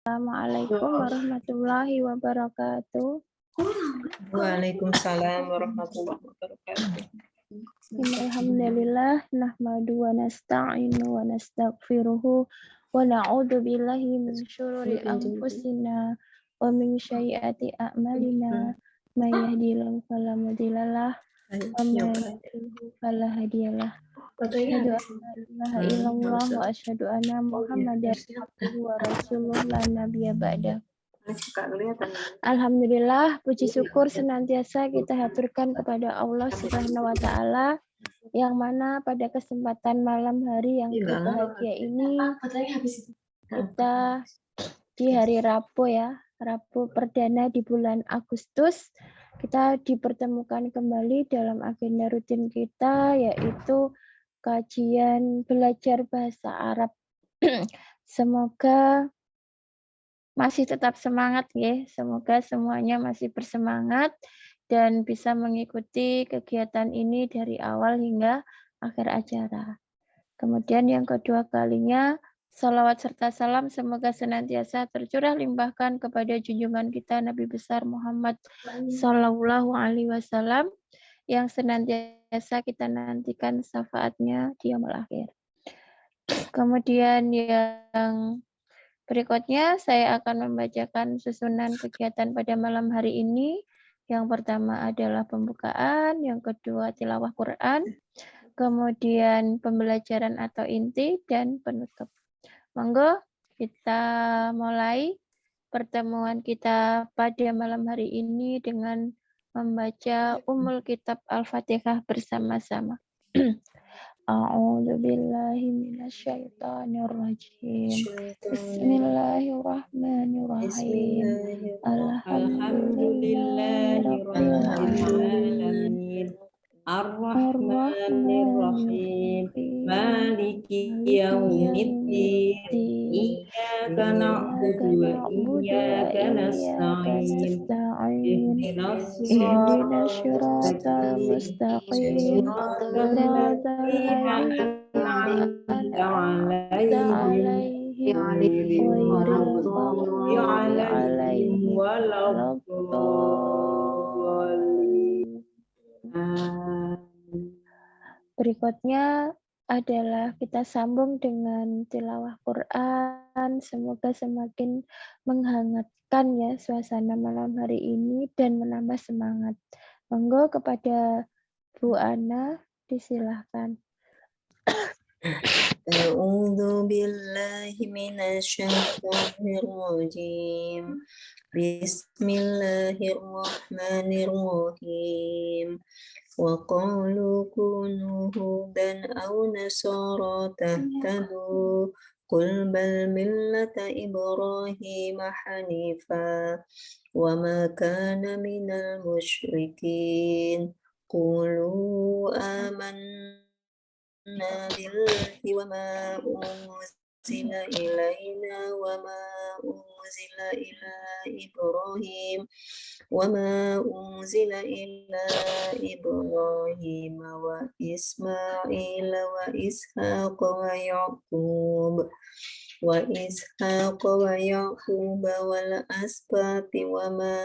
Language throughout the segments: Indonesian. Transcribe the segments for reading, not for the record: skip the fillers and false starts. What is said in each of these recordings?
Assalamualaikum warahmatullahi wabarakatuh. Waalaikumsalam warahmatullahi wabarakatuh. Alhamdulillah nahmadu wa nasta'inu wa nastaghfiruhu wa na'udzu billahi min syururi anfusina wa min sayyiati a'malina. May yahdihillahu fala mudhillalah wa may yudhlil fala hadiyalah. Asyhadu an la ilaha illallah wa asyhadu anna Muhammadan abduhu wa rasuluh la nabiyya ba'da. Alhamdulillah, puji syukur senantiasa kita haturkan kepada Allah Subhanahu wa Ta'ala, yang mana pada kesempatan malam hari yang berbahagia ini kita di hari Rabu ya, Rabu perdana di bulan Agustus, kita dipertemukan kembali dalam agenda rutin kita, yaitu kajian belajar bahasa Arab. Semoga masih tetap semangat ya, semoga semuanya masih bersemangat dan bisa mengikuti kegiatan ini dari awal hingga akhir acara. Kemudian yang kedua kalinya, salawat serta salam semoga senantiasa tercurah limpahkan kepada junjungan kita Nabi besar Muhammad Sallallahu Alaihi Wasallam yang senantiasa kita nantikan syafaatnya di yaumul akhir. Kemudian yang berikutnya saya akan membacakan susunan kegiatan pada malam hari ini. Yang pertama adalah pembukaan, yang kedua tilawah Quran, kemudian pembelajaran atau inti, dan penutup. Monggo kita mulai pertemuan kita pada malam hari ini dengan membaca Ummul Kitab Al-Fatihah bersama-sama. A'udzu billahi minasyaitonir rajim. Bismillahirrahmanirrahim. Alhamdulillahirabbil alamin. Ar-Rahmanir-Rahim. Maliki yaumiddin. Iyyaka na'budu wa iyyaka nasta'in. Ihdinas siratal mustaqim. Berikutnya adalah kita sambung dengan tilawah Quran. Semoga semakin menghangatkan ya suasana malam hari ini dan menambah semangat. Monggo kepada Bu Ana disilahkan. A'udzu billahi minasyaitonir rajim. Bismillahirrahmanirrahim. Wa qalu kunu hudan aw nasara tahtadu. Qul bal millata Ibrahim hanifa wa ma kana minal musyrikin. Qulu amanna billahi wa ma unzila ilaina wa ma unzila ila Ibrahim wa ma unzila ila Ibrahim wa Ismail wa Ishaq wa Yaqub wal asbati wa ma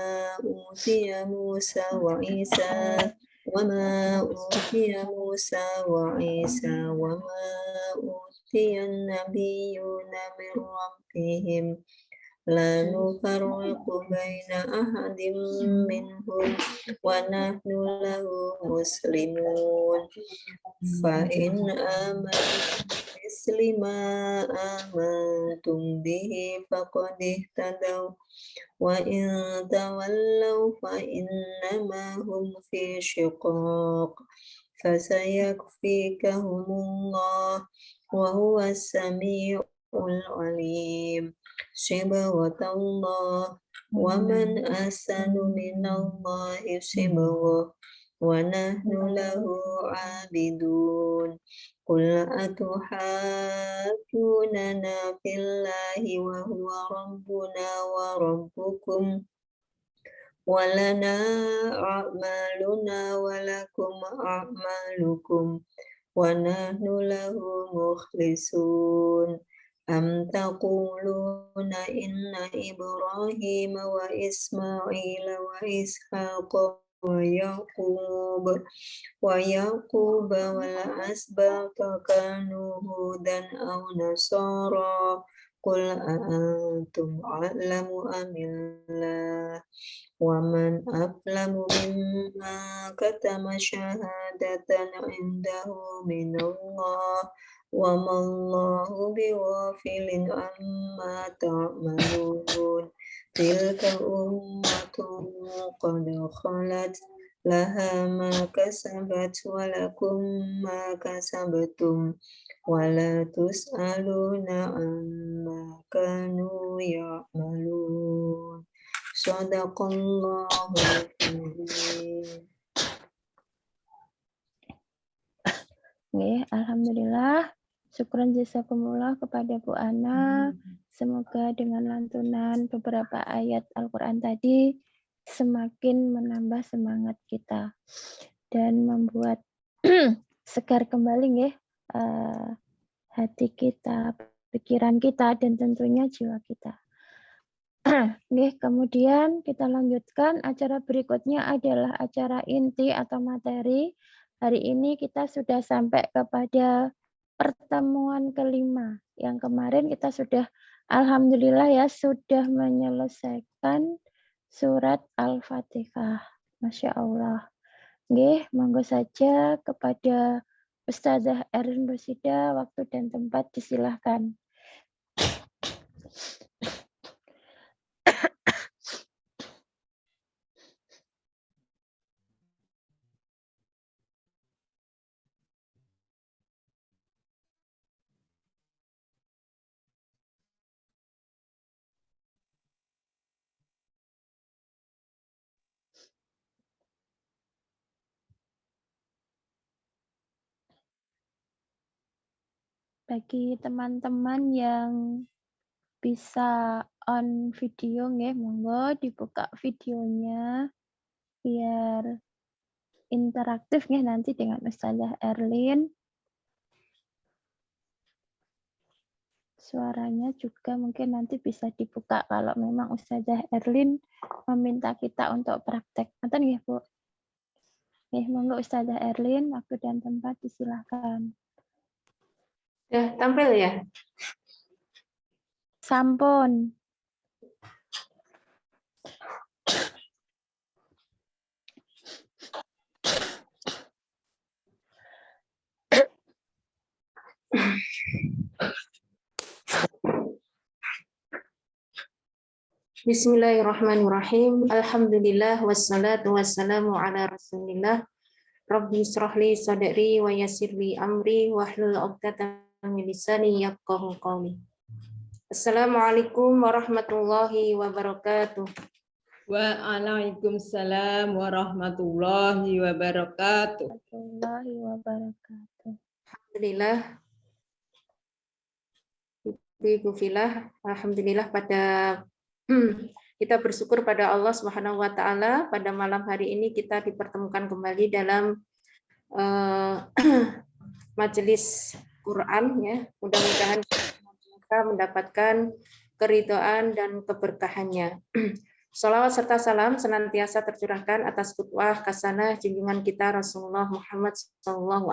utiya Musa wa Isa وما أوتي موسى وعيسى وما أوتي النبيون من ربهم لا نفرق بين أحد منهم ونحن له مسلمون فإن آمنوا بمثل ما آمنتم به فقد اهتدوا وإن تولوا فإنما هم في شقاق فسيكفيكهم الله وهو السميع العليم صبغة الله ومن أحسن من الله صبغة ونحن له عابدون قل أتحاجوننا في الله وهو ربنا وربكم ولنا أعمالنا ولكم أعمالكم ونحن له مخلصون أم تقولون إن إبراهيم وإسماعيل وإسحاق ويعقوب والأسباط كانوا هودا أو نصارى قل أأنتم أعلم أم الله ومن أظلم ممن كتم شهادة عنده من الله وما الله بغافل عما تعملون تلك أمة قد خلت لها ما كسبت ولكم ما كسبتم ولا تسألون عما كانوا يعملون Sadaqallahul Azim. Nggih, alhamdulillah. Syukran jazakumullah kepada Bu Ana. Semoga dengan lantunan beberapa ayat Al-Qur'an tadi semakin menambah semangat kita dan membuat segar kembali nggih hati kita, pikiran kita dan tentunya jiwa kita. Nggih, kemudian kita lanjutkan acara berikutnya adalah acara inti atau materi. Hari ini kita sudah sampai kepada pertemuan kelima. Yang kemarin kita sudah alhamdulillah ya sudah menyelesaikan surat Al-Fatihah. Masya Allah. Nggih, monggo saja kepada Ustazah Erin Rosida, waktu dan tempat disilahkan. Bagi teman-teman yang bisa on video nggih, monggo dibuka videonya biar interaktif nggih nanti dengan Ustazah Erlin. Suaranya juga mungkin nanti bisa dibuka kalau memang Ustazah Erlin meminta kita untuk praktek. Ngoten nggih, Bu? Nggih, monggo Ustazah Erlin, waktu dan tempat disilahkan. Ya, tampil ya? Sampun. Bismillahirrahmanirrahim. Alhamdulillah wassalatu wassalamu ala Rasulillah. Rabbi israhli sadri wa yassirli amri wahlul 'uqdatam min lisani yafqahu qawli. Assalamualaikum warahmatullahi wabarakatuh. Waalaikumsalam warahmatullahi wabarakatuh. Warahmatullahi wabarakatuh. Alhamdulillah. Ibu filah, alhamdulillah pada kita bersyukur pada Allah Subhanahu wa taala pada malam hari ini kita dipertemukan kembali dalam majelis Quran ya. Mudah-mudahan kita mendapatkan keridhaan dan keberkahannya. Salawat serta salam senantiasa tercurahkan atas qudwah hasanah junjungan kita Rasulullah Muhammad SAW.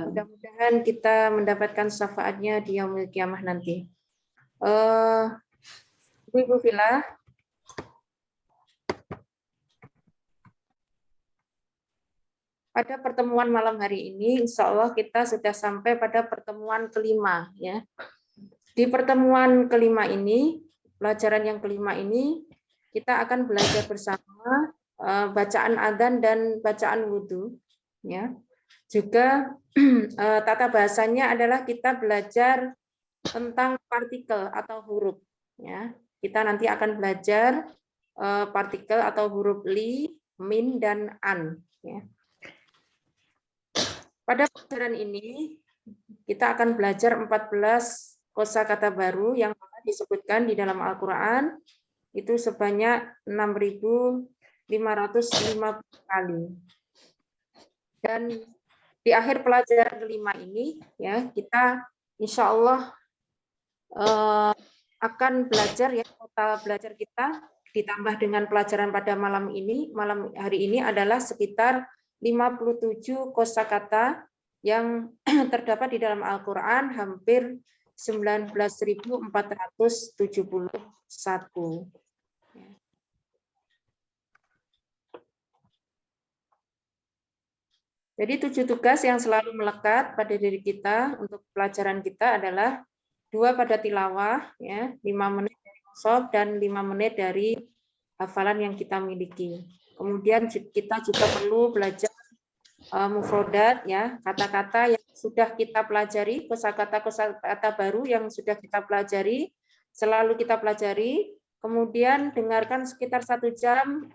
Mudah-mudahan kita mendapatkan syafaatnya di yaumil qiyamah nanti. Ibu Vila, pada pertemuan malam hari ini, insya Allah kita sudah sampai pada pertemuan kelima. Ya. Di pertemuan kelima ini, pelajaran yang kelima ini, kita akan belajar bersama bacaan adzan dan bacaan wudhu. Ya. Juga tata bahasanya adalah kita belajar tentang partikel atau huruf. Ya. Kita nanti akan belajar partikel atau huruf li, min, dan an. Ya. Pada pelajaran ini kita akan belajar 14 kosakata baru yang disebutkan di dalam Al-Qur'an itu sebanyak 6.550 kali. Dan di akhir pelajaran kelima ini ya kita insya Allah akan belajar ya, total belajar kita ditambah dengan pelajaran pada malam hari ini adalah sekitar 57 kosakata yang terdapat di dalam Al-Quran, hampir 19.471. Jadi 7 tugas yang selalu melekat pada diri kita untuk pelajaran kita adalah 2 pada tilawah, ya, 5 menit dari mushaf dan 5 menit dari hafalan yang kita miliki. Kemudian kita juga perlu belajar mufrodat, ya, kata-kata yang sudah kita pelajari, kosakata baru yang sudah kita pelajari, selalu kita pelajari. Kemudian dengarkan sekitar 1 jam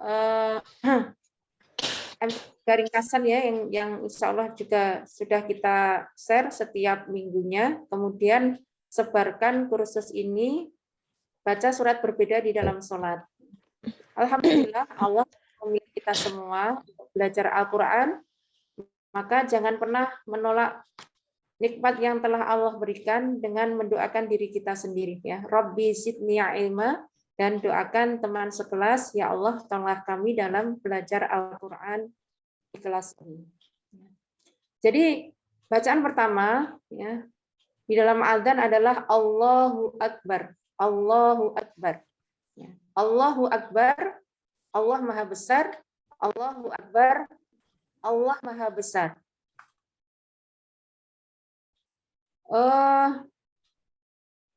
ringkasan ya yang insya Allah juga sudah kita share setiap minggunya. Kemudian sebarkan kursus ini, baca surat berbeda di dalam sholat. Alhamdulillah Allah memilih kita semua untuk belajar Al-Quran, maka jangan pernah menolak nikmat yang telah Allah berikan dengan mendoakan diri kita sendiri, ya. Rabbi zidni ilma, dan doakan teman sekelas, ya Allah tolonglah kami dalam belajar Al-Quran di kelas ini. Jadi bacaan pertama, ya, di dalam adzan adalah Allahu Akbar, Allahu Akbar, ya. Allahu Akbar, Allah Maha Besar, Allahu Akbar, Allah Maha Besar.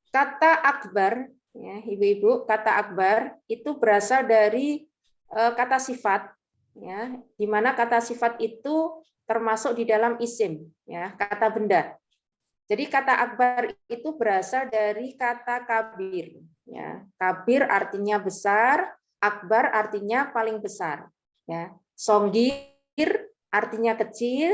Kata akbar, ya, ibu-ibu, kata akbar itu berasal dari kata sifat, ya, di mana kata sifat itu termasuk di dalam isim, ya, kata benda. Jadi kata akbar itu berasal dari kata kabir, ya. Kabir artinya besar, akbar artinya paling besar, ya. Songgir artinya kecil,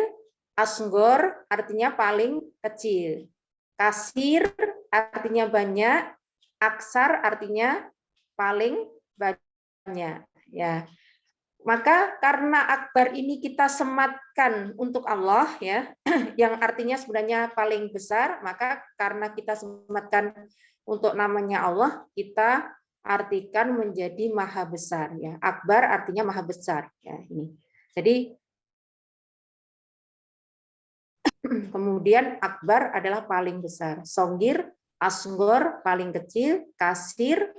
asgor artinya paling kecil, kasir artinya banyak, aksar artinya paling banyak, ya. Maka karena akbar ini kita sematkan untuk Allah, ya, yang artinya sebenarnya paling besar, maka karena kita sematkan untuk namanya Allah, kita artikan menjadi maha besar, ya. Akbar artinya maha besar, ya, ini. Jadi kemudian akbar adalah paling besar, songgir, asgor paling kecil, kasir,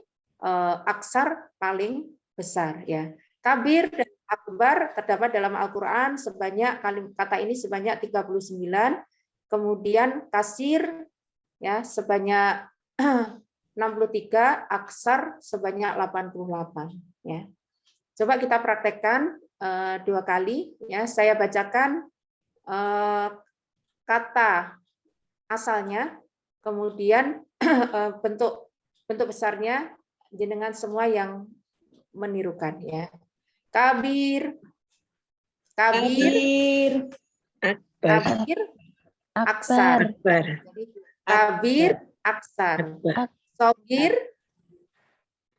aksar paling besar, ya. Kabir dan akbar terdapat dalam Al-Quran sebanyak kata ini sebanyak 39, kemudian kasir, ya, sebanyak 63, aksar sebanyak 88, ya. Coba kita praktekkan 2 kali, ya. Saya bacakan kata asalnya, kemudian bentuk besarnya jenengan semua yang menirukan, ya. Kabir, kabir, kabir, aksar. Kabir, aksar. Sogir,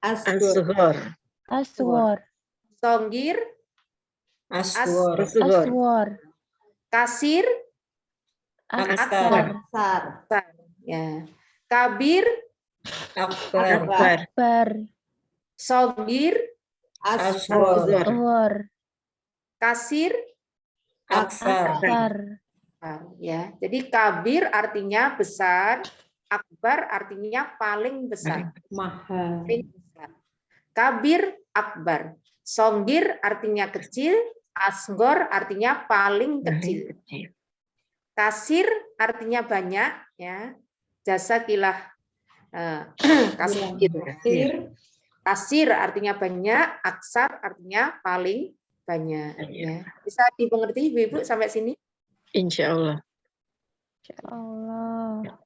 asghar. Aswar. songgir, Aswar. kasir, Akbar. ya. Kabir, akbar, sogir, Aswar. kasir, aksar, ya. Jadi kabir artinya besar, akbar artinya paling besar. Maha. Paling besar. Kabir, akbar. Songgir artinya kecil, asgor artinya paling kecil. Kasir artinya banyak, ya. Jasa kilah kasir artinya banyak, aksar artinya paling banyak, ya. Bisa dimengerti Ibu sampai sini? insya Allah. Allah.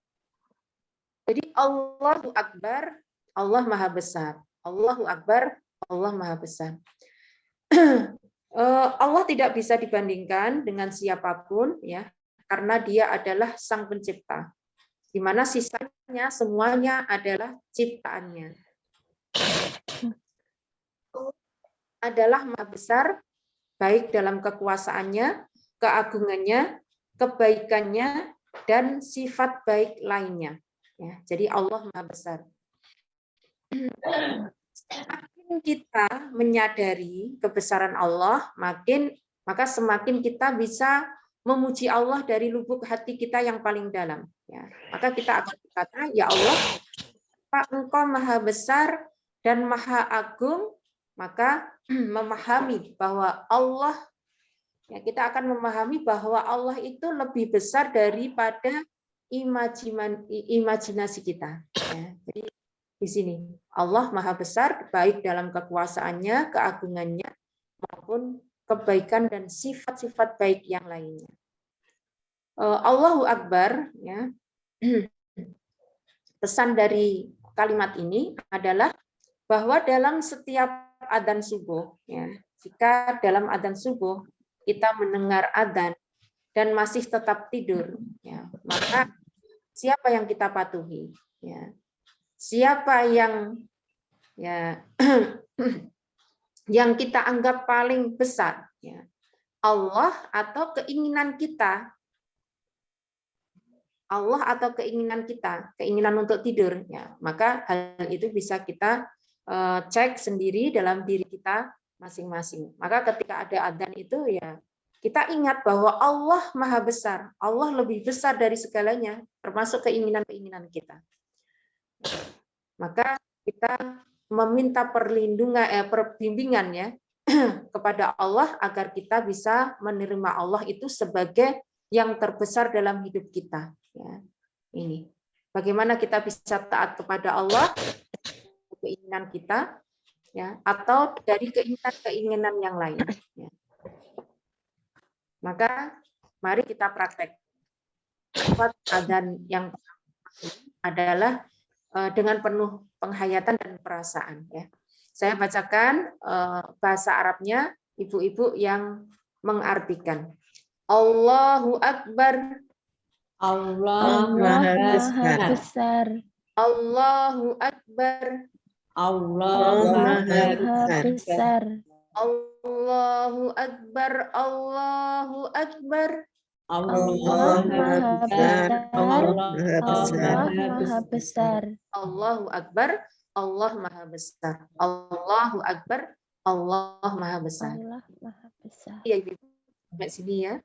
Jadi Allahu Akbar, Allah Maha Besar. Allahu Akbar, Allah Maha Besar. Allah tidak bisa dibandingkan dengan siapapun, ya, karena Dia adalah Sang Pencipta, di mana sisanya semuanya adalah ciptaannya. Adalah Maha Besar, baik dalam kekuasaannya, keagungannya, kebaikannya, dan sifat baik lainnya. Ya, jadi Allah Maha Besar. Semakin kita menyadari kebesaran Allah, maka semakin kita bisa memuji Allah dari lubuk hati kita yang paling dalam. Ya, maka kita akan berkata, ya Allah, Pak, Engkau Maha Besar dan Maha Agung, maka memahami bahwa Allah, ya, kita akan memahami bahwa Allah itu lebih besar daripada imajinasi kita. Ya, jadi di sini Allah Maha Besar baik dalam kekuasaannya, keagungannya maupun kebaikan dan sifat-sifat baik yang lainnya. Allahu Akbar, ya. Pesan dari kalimat ini adalah bahwa dalam setiap adzan subuh, ya, jika dalam adzan subuh kita mendengar adzan dan masih tetap tidur, ya, maka siapa yang kita patuhi? Ya. Siapa yang, ya, yang kita anggap paling besar? Ya. Allah atau keinginan kita? Allah atau keinginan kita, keinginan untuk tidur, ya, maka hal itu bisa kita cek sendiri dalam diri kita masing-masing. Maka ketika ada adzan itu, ya, kita ingat bahwa Allah Maha Besar, Allah lebih besar dari segalanya, termasuk keinginan-keinginan kita. Maka kita meminta perbimbingan, ya, kepada Allah agar kita bisa menerima Allah itu sebagai yang terbesar dalam hidup kita. Ya, ini bagaimana kita bisa taat kepada Allah, keinginan kita, ya, atau dari keinginan-keinginan yang lain. Ya. Maka mari kita praktek. Lafaz adzan yang adalah dengan penuh penghayatan dan perasaan. Ya. Saya bacakan bahasa Arabnya, ibu-ibu yang mengartikan. Allahu Akbar. Allah Maha Besar. Besar. Allahu Akbar. Allah Maha Besar. Allahu Akbar. Allahu Akbar. Allah Maha Besar. Allah Maha Besar. Allah Maha Besar. Allahu Akbar. Allah Maha Besar. Allahu Akbar. Allah Maha Besar. Allah Maha Besar. Ya, Ibu. Sampai sini, ya.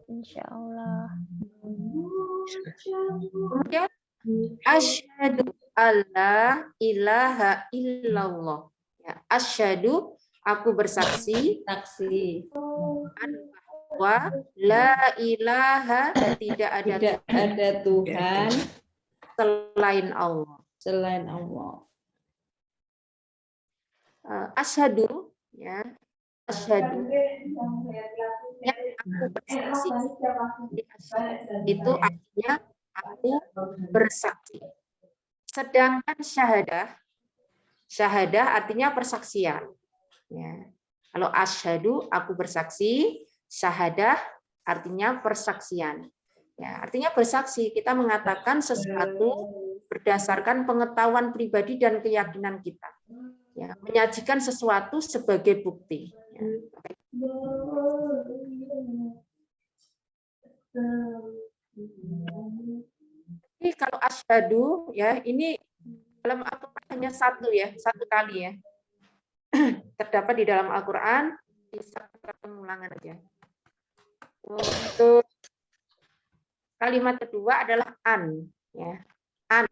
Insya Allah. Kemudian asyhadu alla ilaha illallah. Ya, asyhadu, aku bersaksi Saksi bahwa la ilaha, tidak ada Tuhan selain Allah. selain Allah. Asyhadu, ya, asyhadu yang aku bersaksi. Itu artinya aku bersaksi. Sedangkan syahadah artinya persaksian. Ya. Kalau asyhadu, aku bersaksi, syahadah artinya persaksian. Ya, artinya bersaksi, kita mengatakan sesuatu berdasarkan pengetahuan pribadi dan keyakinan kita. Ya, menyajikan sesuatu sebagai bukti. Ya. Jadi kalau asyhadu, ya, ini dalam Al-Quran hanya satu kali, ya. Terdapat di dalam Al-Quran di satu pengulangan aja. Untuk kalimat kedua adalah an, ya. An.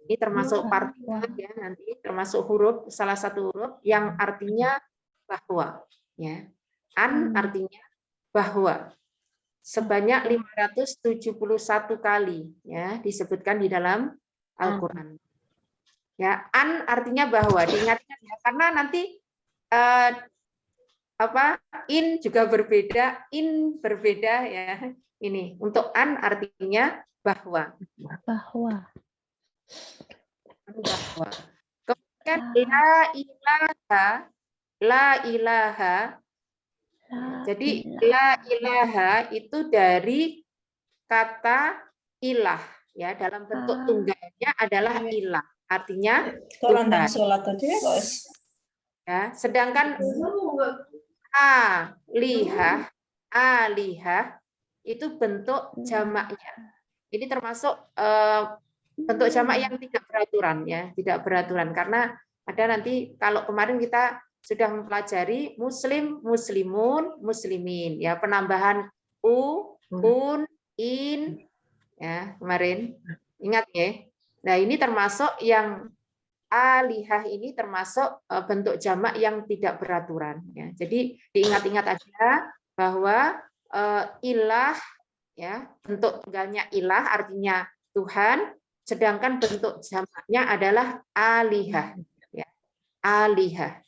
Ini termasuk partikel, ya, nanti termasuk huruf, salah satu huruf yang artinya bahwa, ya. An artinya bahwa. Sebanyak 571 kali, ya, disebutkan di dalam Al-Qur'an. Ya, an artinya bahwa, diingatkan, ya, karena nanti in juga berbeda, in berbeda, ya. Ini untuk an artinya bahwa. Bahwa. Bahwa. Kemudian la ilaha. Jadi la ilaha itu dari kata ilah, ya, dalam bentuk tunggalnya adalah ilah, artinya Tuhan. Ya, sedangkan alihah itu bentuk jamaknya. Ini termasuk bentuk jamak yang tidak beraturan ya, tidak beraturan karena ada nanti kalau kemarin kita sudah mempelajari muslim, muslimun, muslimin ya, penambahan un, in ya kemarin. Ingat ya. Nah, ini termasuk yang alihah ini termasuk bentuk jamak yang tidak beraturan ya. Jadi diingat-ingat aja bahwa ilah ya, bentuk tunggalnya ilah artinya Tuhan, sedangkan bentuk jamaknya adalah alihah ya. Alihah.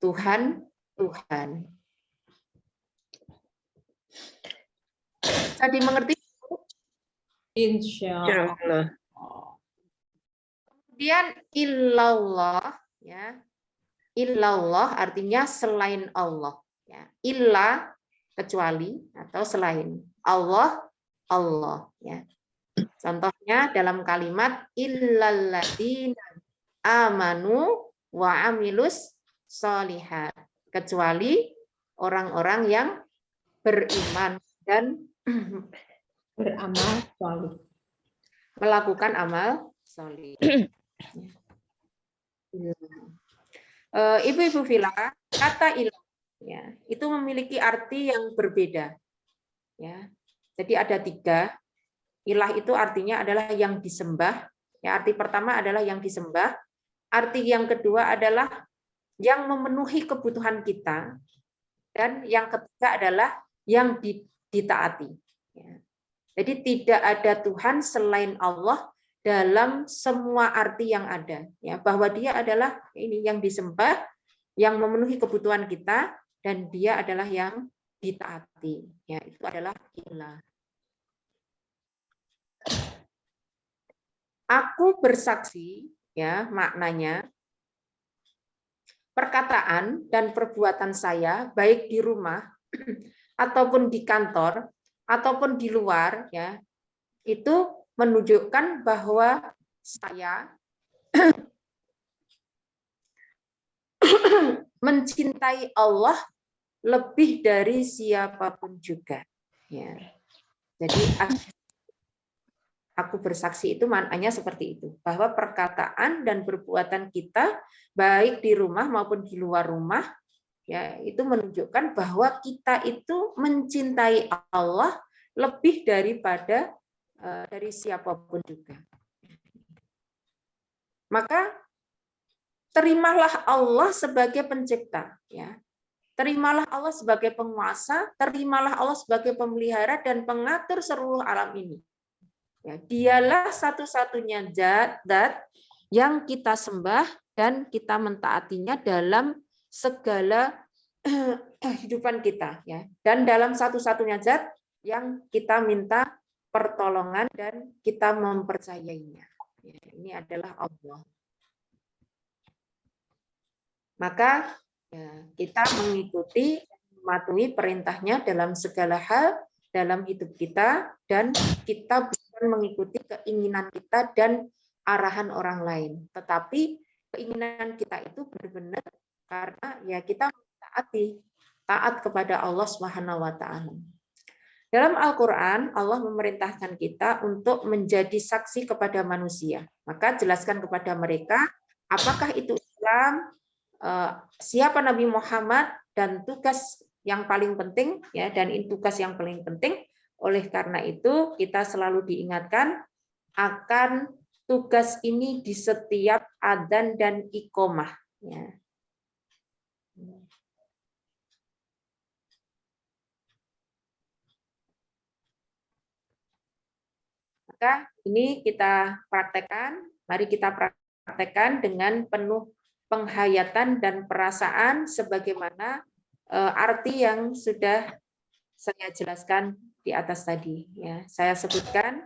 Tuhan, Tuhan. Bisa dimengerti? Insya Allah. Kemudian illallah ya. Illallah artinya selain Allah ya. Illa kecuali atau selain. Allah Allah ya. Contohnya dalam kalimat illalladzina amanu wa amilus sholihat, kecuali orang-orang yang beriman dan beramal soleh. melakukan amal soleh. Ibu-ibu Vila, kata ilah ya, itu memiliki arti yang berbeda. Ya. Jadi ada 3. Ilah itu artinya adalah yang disembah. Ya, arti pertama adalah yang disembah. Arti yang kedua adalah yang memenuhi kebutuhan kita. Dan yang ketiga adalah yang ditaati. Ya. Jadi tidak ada Tuhan selain Allah dalam semua arti yang ada, ya, bahwa Dia adalah ini yang disembah, yang memenuhi kebutuhan kita, dan Dia adalah yang ditaati. Ya, itu adalah ilah. Aku bersaksi, ya, maknanya perkataan dan perbuatan saya baik di rumah ataupun di kantor ataupun di luar, ya, itu menunjukkan bahwa saya mencintai Allah lebih dari siapapun juga. Ya. Jadi aku bersaksi itu maknanya seperti itu, bahwa perkataan dan perbuatan kita baik di rumah maupun di luar rumah, ya, itu menunjukkan bahwa kita itu mencintai Allah lebih daripada dari siapapun juga. Maka terimalah Allah sebagai pencipta, ya. Terimalah Allah sebagai penguasa, terimalah Allah sebagai pemelihara dan pengatur seluruh alam ini. Ya, dialah satu-satunya zat yang kita sembah dan kita mentaatinya dalam segala kehidupan kita, ya. Dan dalam satu-satunya zat yang kita minta pertolongan dan kita mempercayainya. Ya, ini adalah Allah. Maka ya, kita mengikuti, mematuhi perintahnya dalam segala hal dalam hidup kita, dan kita bukan mengikuti keinginan kita dan arahan orang lain. Tetapi keinginan kita itu benar-benar karena ya kita taat kepada Allah Subhanahu wa taala. Dalam Al-Qur'an Allah memerintahkan kita untuk menjadi saksi kepada manusia. Maka jelaskan kepada mereka apakah itu Islam, siapa Nabi Muhammad, dan tugas yang paling penting, ya, dan ini tugas yang paling penting. Oleh karena itu kita selalu diingatkan akan tugas ini di setiap adzan dan iqomah, ya. Maka ini kita praktekkan, mari kita praktekkan dengan penuh penghayatan dan perasaan sebagaimana arti yang sudah saya jelaskan di atas tadi, ya. Saya sebutkan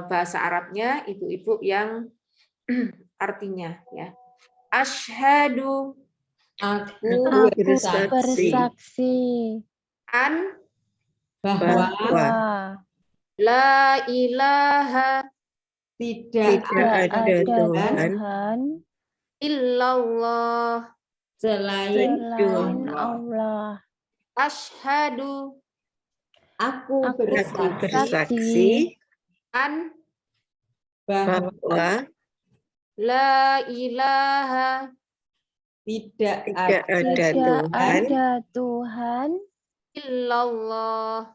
bahasa Arabnya, ibu-ibu yang artinya, ya. Asyhadu, Aku bersaksi an bahwa bahwa la ilaha tidak ada ada Tuhan Tuhan illallah selain selain Allah. Allah. asyhadu Aku Aku bersaksi an bahwa la ilaha tidak tidak ada tidak Tuhan ada Tuhan illallah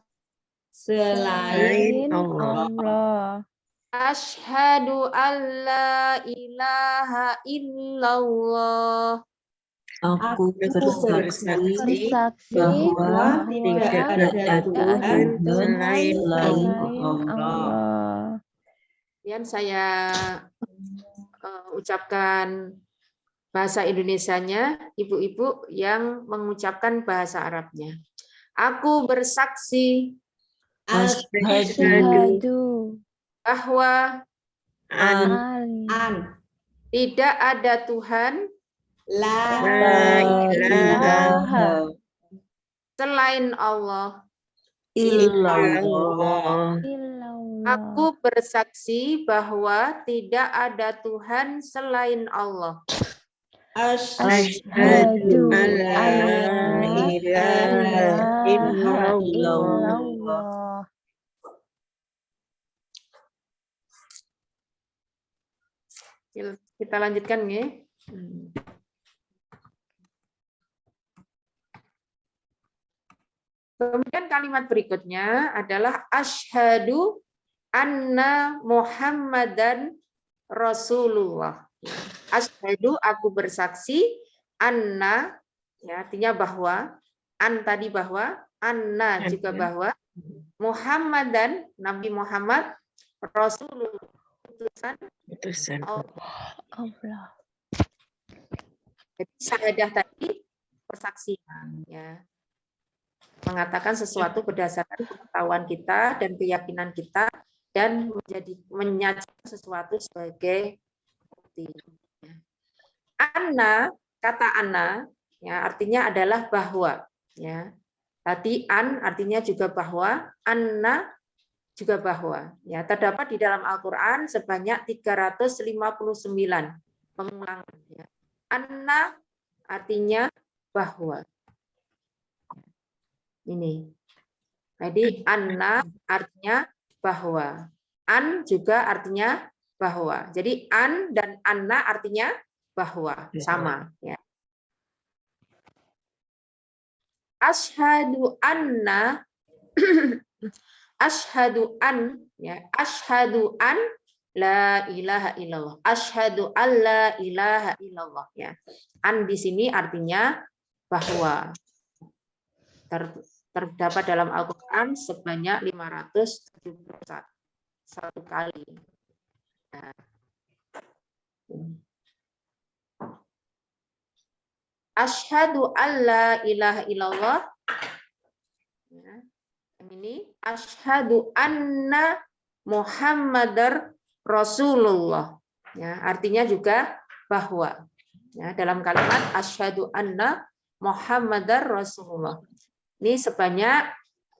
selain selain Allah. Allah. asyhadu an la ilaha illallah. Aku bersaksi Bersaksi bahwa bahwa tidak ada Tuhan selain Allah. Kemudian saya ucapkan bahasa Indonesianya, ibu-ibu yang mengucapkan bahasa Arabnya. Aku bersaksi Asyhadu bahwa an tidak ada Tuhan la ilaha selain Allah. illallah. illallah. Aku bersaksi bahwa tidak ada Tuhan selain Allah. Asyhadu an la ilaha ilaha illallah. illallah. Kita lanjutkan ya. Kemudian kalimat berikutnya adalah asyhadu anna Muhammadan Rasulullah. Asyhadu, aku bersaksi, anna, ya, artinya bahwa, an tadi bahwa, anna juga bahwa, Muhammadan, Nabi Muhammad, Rasulullah, Utusan Allah. Jadi syahadah tadi persaksian, ya, mengatakan sesuatu berdasarkan pengetahuan kita dan keyakinan kita dan menyajikan sesuatu sebagai bukti. Anna, kata anna, ya, artinya adalah bahwa, ya. Tadi an artinya juga bahwa, anna juga bahwa, ya. Terdapat di dalam Al-Qur'an sebanyak 359 pengulangan, ya. Anna artinya bahwa. Ini. Jadi anna artinya bahwa. An juga artinya bahwa. Jadi an dan anna artinya bahwa, sama, ya. Asyhadu anna asyhadu an, ya, asyhadu an la ilaha illallah. Asyhadu an la ilaha illallah, ya. An di sini artinya bahwa. Terdapat dalam Al-Qur'an sebanyak 571 kali. Nah. Asyhadu alla ilaha illallah. Ya. Ini asyhadu anna Muhammadar Rasulullah. Ya, artinya juga bahwa. Ya, dalam kalimat asyhadu anna Muhammadar Rasulullah. Ini sebanyak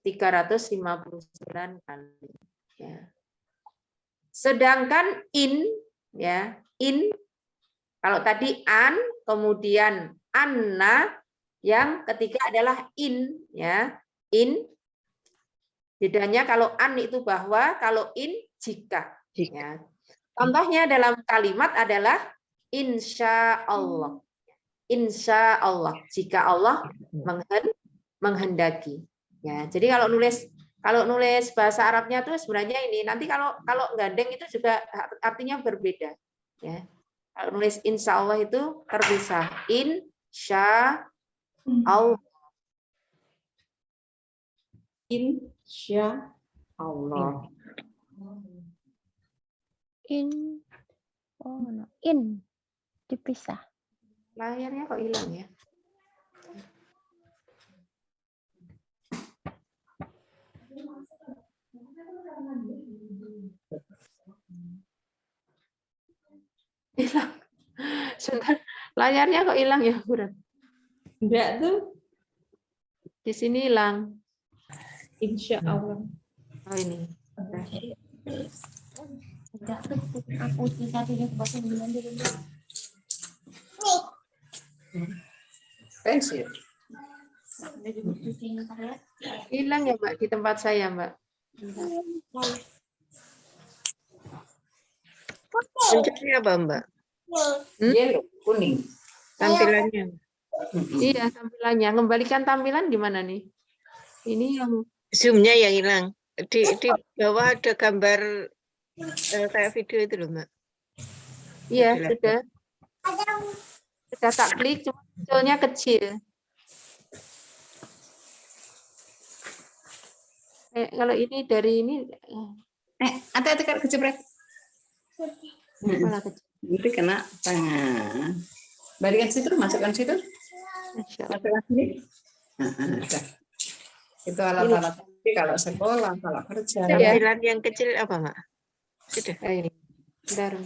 359 kali. Ya. Sedangkan in, ya, in, kalau tadi an, kemudian anna, yang ketiga adalah in, ya, in. Bedanya kalau an itu bahwa, kalau in jika. Ya. Contohnya dalam kalimat adalah insya Allah. Insya Allah, jika Allah menghendaki. Ya, jadi kalau nulis bahasa Arabnya itu sebenarnya ini. Nanti kalau gandeng itu juga artinya berbeda. Ya. Kalau nulis insya Allah itu terpisah. Insya Allah. insya Allah. In dipisah. Layarnya kok hilang ya? Hilang. Sebentar, layarnya kok hilang ya, Buran? Enggak tuh. Di sini hilang. Insya Allah. Oh ini. Aku tidak bahasa Belanda dulu. Pensil. Hilang ya Mbak di tempat saya Mbak. Kuncinya apa Mbak? Yellow, kuning. Tampilannya. Iya tampilannya. Kembalikan tampilan gimana nih? Ini yang Zoom-nya yang hilang. Di bawah ada gambar kayak video itu loh Mbak. iya Di laptop. sudah tak klik cuma munculnya kecil. Kalau ini dari ini Hati-hati kalau kejepret. malah kecil. Nanti kena tangan. Balikan situ, masukkan situ. Masya Allah. Masukkan sini. Udah. Itu alat-alat kalau sekolah, kalau kerja. Ya. Tampilan yang kecil apa Mbak? Sudah. Ini. Bentar.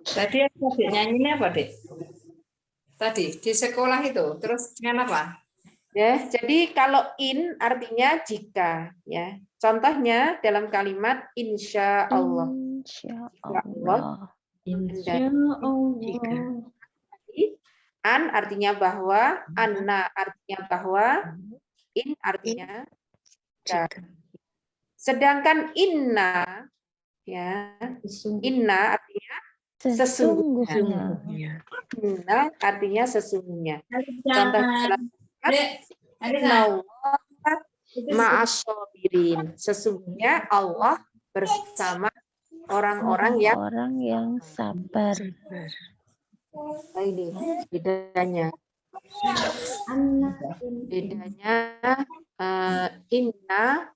Tadi adik nyanyinya apa, Dek? Tadi di sekolah itu, terus dengan apa? Ya, jadi kalau in artinya jika, ya. Contohnya dalam kalimat insya Allah. Insya Allah. Insya Jika. An artinya bahwa, anna artinya bahwa, in artinya jika. Jika. Sedangkan inna, ya, inna artinya Sesungguhnya. Sesungguhnya. inna artinya sesungguhnya. Contoh dalam Dek, Allah ma'as-sabirin. Sesungguhnya Allah bersama orang-orang yang Orang-orang yang sabar. Sabar. ini bedanya. Bedanya inna,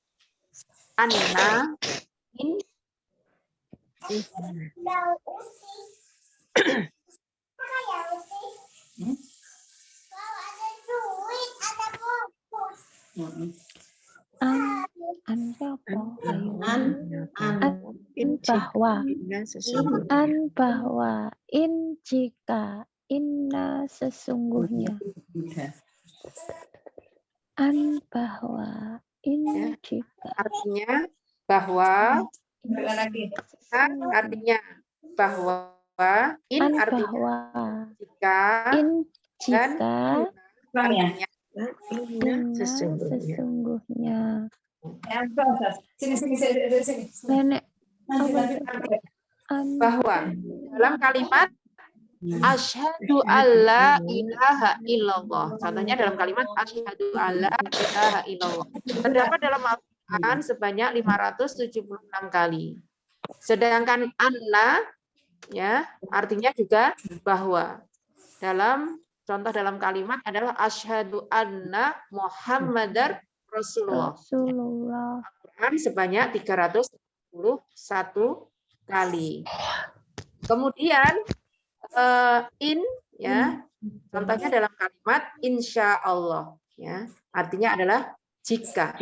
anna, in, An apa? Ayo. In Bahwa. jika sesungguhnya. An bahwa. In jika. Inna sesungguhnya. An bahwa. In jika. artinya bahwa, lagi. an artinya bahwa, in An artinya bahwa. jika, In dan jika. artinya Inna Inna sesungguhnya. sesungguhnya. Sini. Nenek. Apa itu? An bahwa dalam kalimat asyhadu alla ilaha illallah. Contohnya dalam kalimat asyhadu alla ilaha illallah. Terdapat dalam Al-Quran sebanyak 576 kali. Sedangkan anna ya artinya juga bahwa. Contoh dalam kalimat adalah asyhadu anna Muhammadar Rasulullah. Rasulullah. Quran sebanyak 311 kali. Kemudian in ya contohnya dalam kalimat insya Allah ya artinya adalah jika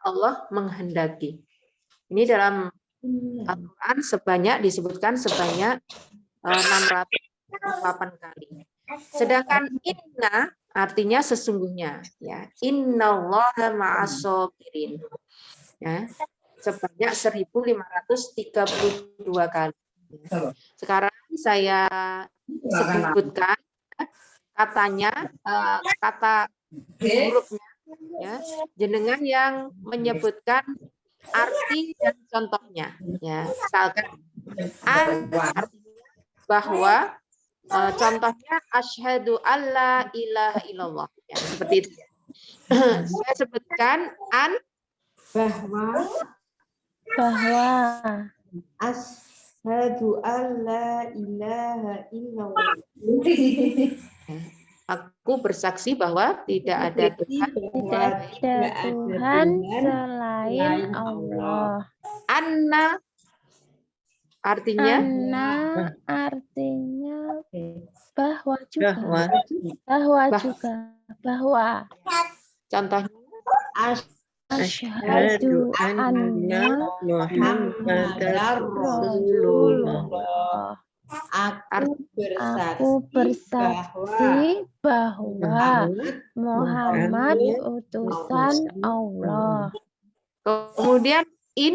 Allah menghendaki. Ini dalam Al-Quran disebutkan sebanyak 608 kali. Sedangkan inna artinya sesungguhnya ya innallaha ma'as-sabirin ya sebanyak 1532 kali. Sekarang saya sebutkan katanya kata hurufnya ya jenengan yang menyebutkan arti dan contohnya ya misalkan an artinya bahwa contohnya asyhadu alla ilaha illallah ya seperti itu ya. Saya sebutkan an Bahwa asyhadu alla ilaha illallah. aku bersaksi bahwa tidak ada Tuhan Tidak ada Tuhan selain Allah. anna artinya Anna artinya bahwa juga. Bahwa Bahwa. contohnya Asyhadu anna Muhammadar Rasulullah. Aku bersaksi bahwa Muhammad utusan Allah. kemudian in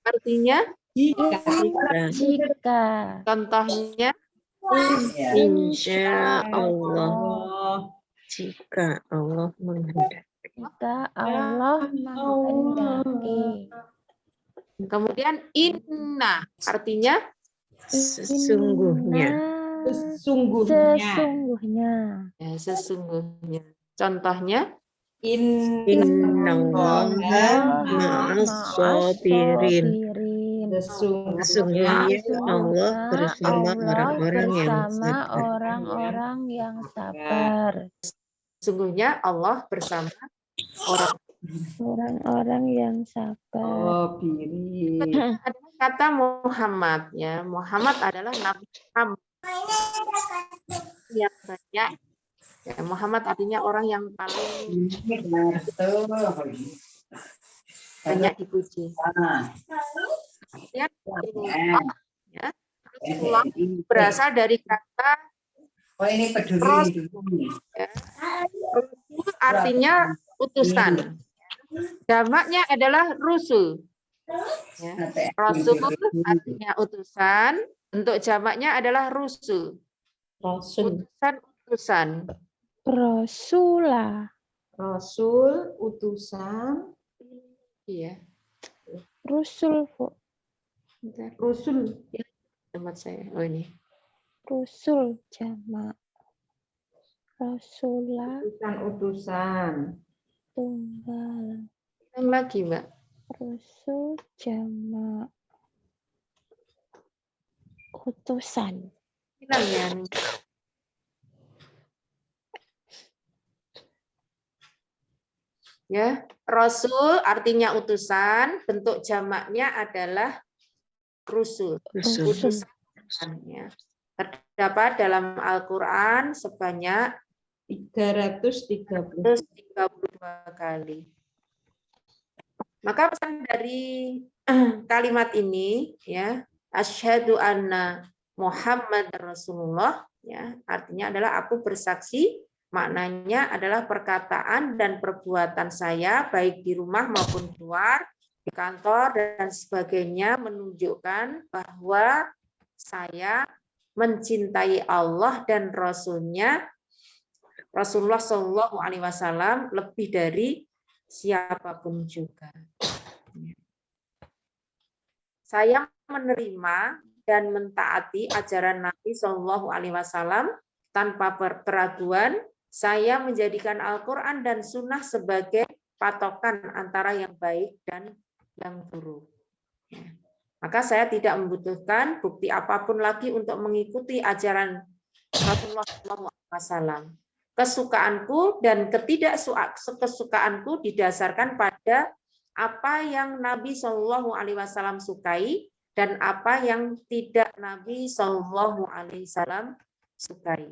artinya Jika. Contohnya Insya Allah Allah. jika Allah menghendaki. Jika Allah menghendaki. kemudian inna artinya Sesungguhnya. Sesungguhnya. ya, sesungguhnya. Contohnya Innallaha ma'as sabirin. Sesungguhnya Allah bersama orang-orang yang sabar. orang-orang yang sabar. sesungguhnya Allah bersama Orang-orang yang sabar. kata Muhammad ya. Muhammad adalah Nabi Muhammad yang banyak. Ya, Muhammad artinya orang yang paling banyak dipuji. Ya, ya. Rasulullah berasal dari kata Rasul. Ya. Rasul artinya utusan. Jamaknya adalah rusul. Ya. Rasul artinya utusan. Untuk jamaknya adalah rusul. Utusan. Rasulah. Rasul, utusan, Iya. Rusul, Bu. Bentar. Rasul, Tempat saya. Oh ini. Rusul jamak. Rasulah utusan. tunggal. Yang lagi, Mbak. Rusul jamak. Utusan. Hilang ya. Ya, Rasul artinya utusan, bentuk jamaknya adalah rusul. Rusul. Utusan. Ya. Terdapat dalam Al-Quran sebanyak 332 kali. Maka pesan dari kalimat ini, ya, asyhadu anna Muhammad Rasulullah, ya, artinya adalah aku bersaksi. Maknanya adalah perkataan dan perbuatan saya baik di rumah maupun keluar, di kantor dan sebagainya menunjukkan bahwa saya mencintai Allah dan Rasul-Nya Rasulullah Shallallahu Alaihi Wasallam lebih dari siapapun juga. Saya menerima dan mentaati ajaran Nabi Shallallahu Alaihi Wasallam tanpa keraguan. Saya menjadikan Al-Quran dan Sunnah sebagai patokan antara yang baik dan yang buruk. Maka saya tidak membutuhkan bukti apapun lagi untuk mengikuti ajaran Rasulullah SAW. Kesukaanku dan ketidakkesukaanku didasarkan pada apa yang Nabi SAW sukai dan apa yang tidak Nabi SAW sukai.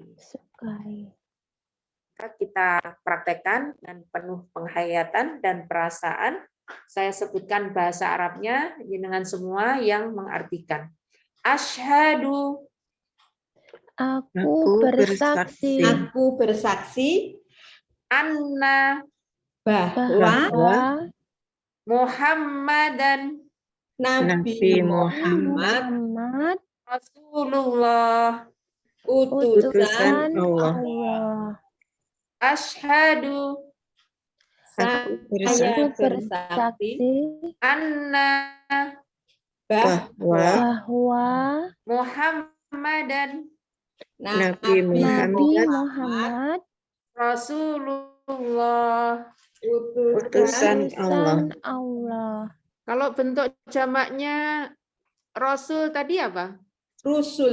Kita praktekkan dengan penuh penghayatan dan perasaan. Saya sebutkan bahasa Arabnya dengan semua yang mengartikan. Asyhadu. Aku bersaksi. Aku bersaksi Anna. bahwa Muhammadan. Nabi Muhammad Rasulullah. utusan Allah. Asyhadu. Aku saya bersaksi bersaksi Anna. bahwa Muhammadan. Nabi Muhammad Rasulullah. utusan Allah. Kalau bentuk jamaknya Rasul tadi apa? Rusul.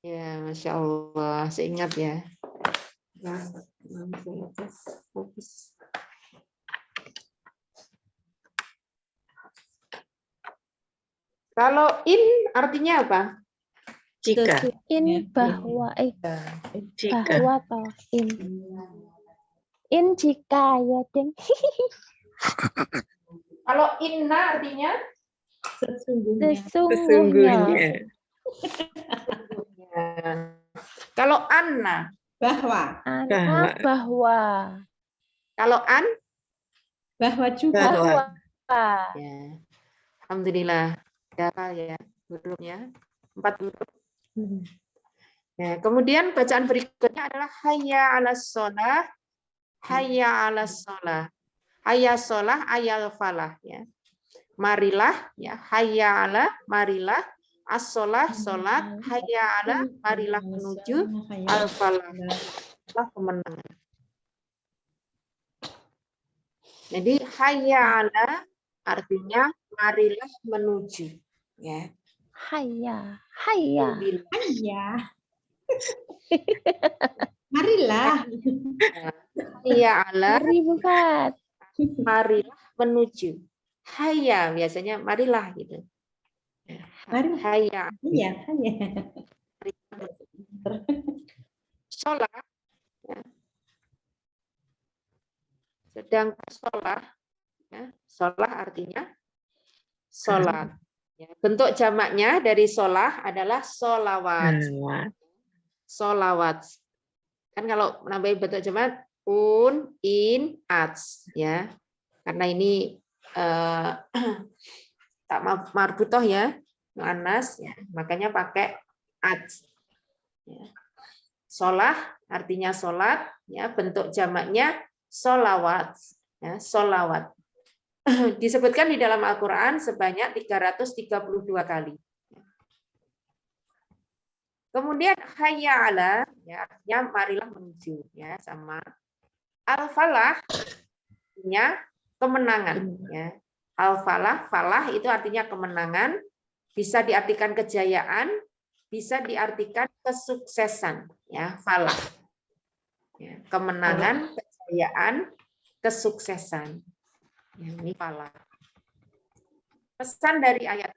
Ya, Masya Allah. Seingat ya. Kalau in artinya apa? jika. In bahwa Jika. bahwa toh in. In jika ya, Deng. Kalau inna artinya Sesungguhnya. Kalau anna. Bahwa Kalau an. juga. Bahwa. Ya. Alhamdulillah. Ya, hurufnya 4 huruf. Nah, kemudian bacaan berikutnya adalah hayya 'alas shalah, hayya 'alas shalah. Hayya shalah, ayal falah ya. Marilah ya, hayya 'ala, marilah, as-shalah, salat, hayya 'ala, marilah menuju al-falah, kemenangan. Jadi hayya 'ala artinya marilah menuju ya. Hayya, hayya. Iya. Marilah. Hayya 'ala Mari bukan. marilah menuju. Hayya biasanya marilah gitu. Mari. Hayya Iya, iya. sholat. Ya. Sedangkan sholat, ya, sholat artinya sholat. Ya, bentuk jamaknya dari sholat adalah sholawat. Sholawat. Kan kalau menambahi bentuk jamak in, ats, ya. Karena ini tak marbutoh ya, muannas, ya, makanya pakai ats. Ya. Sholah artinya sholat, ya, bentuk jamaknya sholawat, ya, sholawat. Disebutkan di dalam Al-Quran sebanyak 332 kali. Kemudian hayya 'ala, ya, artinya marilah menuju, ya, sama al-falah artinya kemenangan, ya. Al-falah, falah itu artinya kemenangan, bisa diartikan kejayaan, bisa diartikan kesuksesan, ya, falah. Ya, kemenangan, kejayaan, kesuksesan. Ya, ini falah. Pesan dari ayat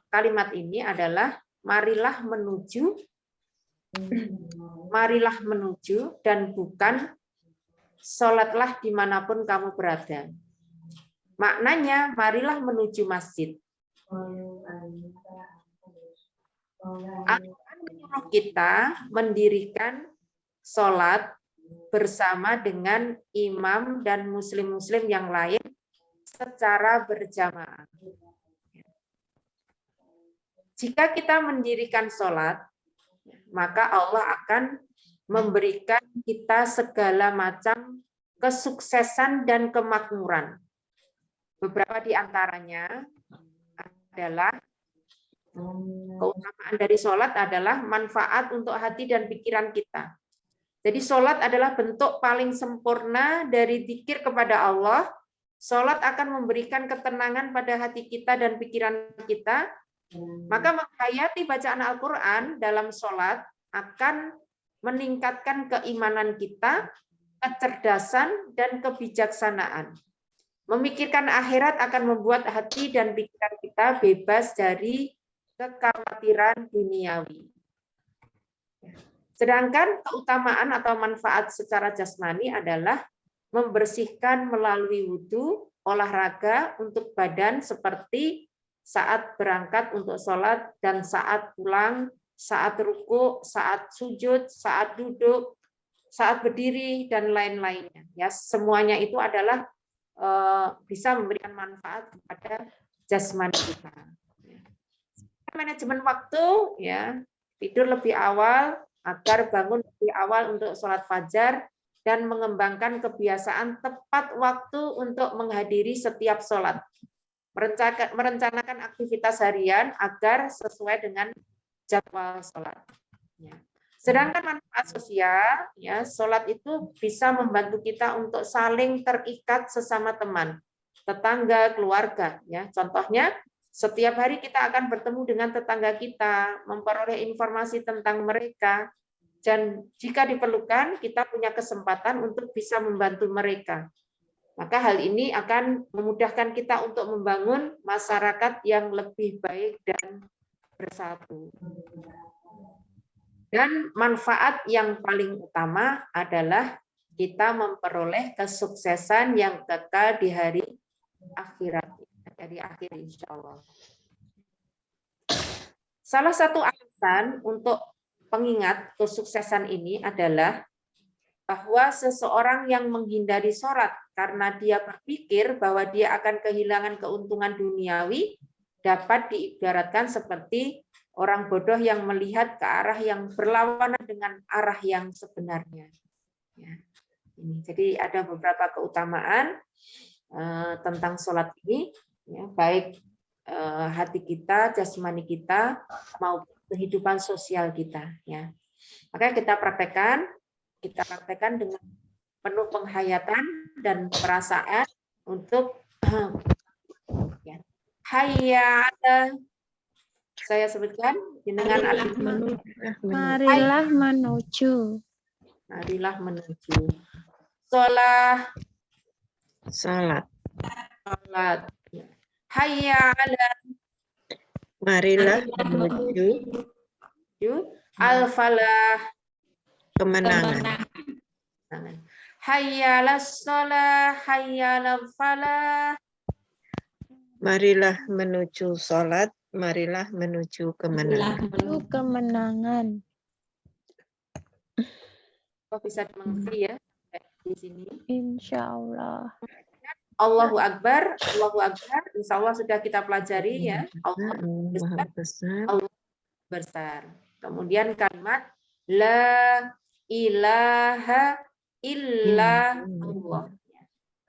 kalimat ini adalah marilah menuju dan bukan sholatlah dimanapun kamu berada. Maknanya marilah menuju masjid. Al-Quran menyuruh kita mendirikan sholat bersama dengan imam dan muslim-muslim yang lain secara berjamaah. Jika kita mendirikan sholat, maka Allah akan memberikan kita segala macam kesuksesan dan kemakmuran. Beberapa di antaranya adalah keutamaan dari sholat adalah manfaat untuk hati dan pikiran kita. Jadi sholat adalah bentuk paling sempurna dari zikir kepada Allah. Sholat akan memberikan ketenangan pada hati kita dan pikiran kita. Maka menghayati bacaan Al-Quran dalam sholat akan meningkatkan keimanan kita, kecerdasan, dan kebijaksanaan. Memikirkan akhirat akan membuat hati dan pikiran kita bebas dari kekhawatiran duniawi. Sedangkan keutamaan atau manfaat secara jasmani adalah membersihkan melalui wudhu, olahraga untuk badan seperti saat berangkat untuk sholat dan saat pulang, saat ruku, saat sujud, saat duduk, saat berdiri, dan lain-lainnya. Ya, semuanya itu adalah bisa memberikan manfaat kepada jasmani kita. Manajemen waktu, ya, tidur lebih awal agar bangun lebih awal untuk sholat fajar dan mengembangkan kebiasaan tepat waktu untuk menghadiri setiap sholat. Merencanakan aktivitas harian agar sesuai dengan jadwal sholat. Sedangkan manfaat sosial, ya, sholat itu bisa membantu kita untuk saling terikat sesama teman, tetangga, keluarga. Ya, contohnya, setiap hari kita akan bertemu dengan tetangga kita, memperoleh informasi tentang mereka, dan jika diperlukan, kita punya kesempatan untuk bisa membantu mereka. Maka hal ini akan memudahkan kita untuk membangun masyarakat yang lebih baik dan bersatu. Dan manfaat yang paling utama adalah kita memperoleh kesuksesan yang kekal di hari akhirat. Dari akhir insya Allah. Salah satu alasan untuk pengingat kesuksesan ini adalah bahwa seseorang yang menghindari sholat karena dia berpikir bahwa dia akan kehilangan keuntungan duniawi, dapat diibaratkan seperti orang bodoh yang melihat ke arah yang berlawanan dengan arah yang sebenarnya. Ya. Jadi ada beberapa keutamaan tentang sholat ini, ya, baik hati kita, jasmani kita, maupun kehidupan sosial kita. Ya. Makanya kita praktekkan dengan penuh penghayatan dan perasaan untuk ya. Hayya ala, saya sebutkan dengan Marilah menuju. marilah menuju sholat. Salat. Hayya ala, Marilah menuju al-falah, kemenangan. hayya ala sholat, hayya ala falah. Marilah menuju salat, marilah menuju kemenangan. Menuju kemenangan. Kok bisa dimengerti ya di sini? Insya Allah. Allahu Akbar, Allahu Akbar. Insya Allah sudah kita pelajari ya. Allah Maha besar. Allah besar. Kemudian kalimat la ilaha illallah.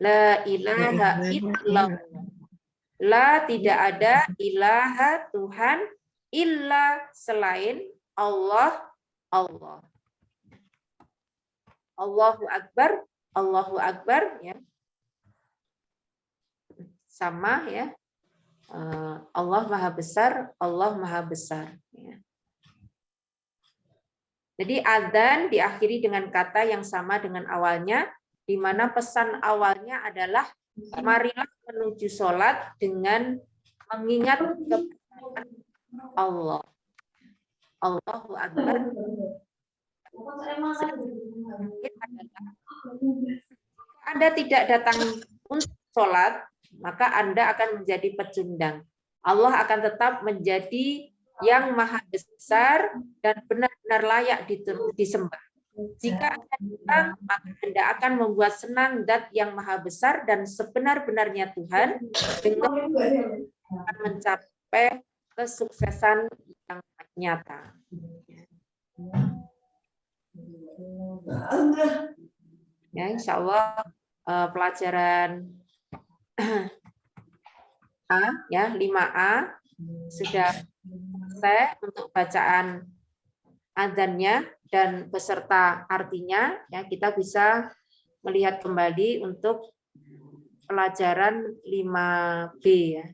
La ilaha illallah. La tidak ada ilaha Tuhan illa selain Allah. Allah. Allahu Akbar, Allahu Akbar ya. Sama ya. Allah Maha Besar, Allah Maha Besar ya. Jadi adzan diakhiri dengan kata yang sama dengan awalnya, di mana pesan awalnya adalah marilah menuju sholat dengan mengingat kebesaran Allah. Allahu Akbar. Anda tidak datang untuk sholat, maka Anda akan menjadi pecundang. Allah akan tetap menjadi yang maha besar dan benar-benar layak disembah. Jika Anda datang, maka Anda akan membuat senang zat yang maha besar dan sebenar-benarnya Tuhan dengan akan mencapai kesuksesan yang nyata. Ya, insya Allah pelajaran A, ya 5A sudah selesai untuk bacaan adzannya dan beserta artinya. Ya, kita bisa melihat kembali untuk pelajaran 5B ya.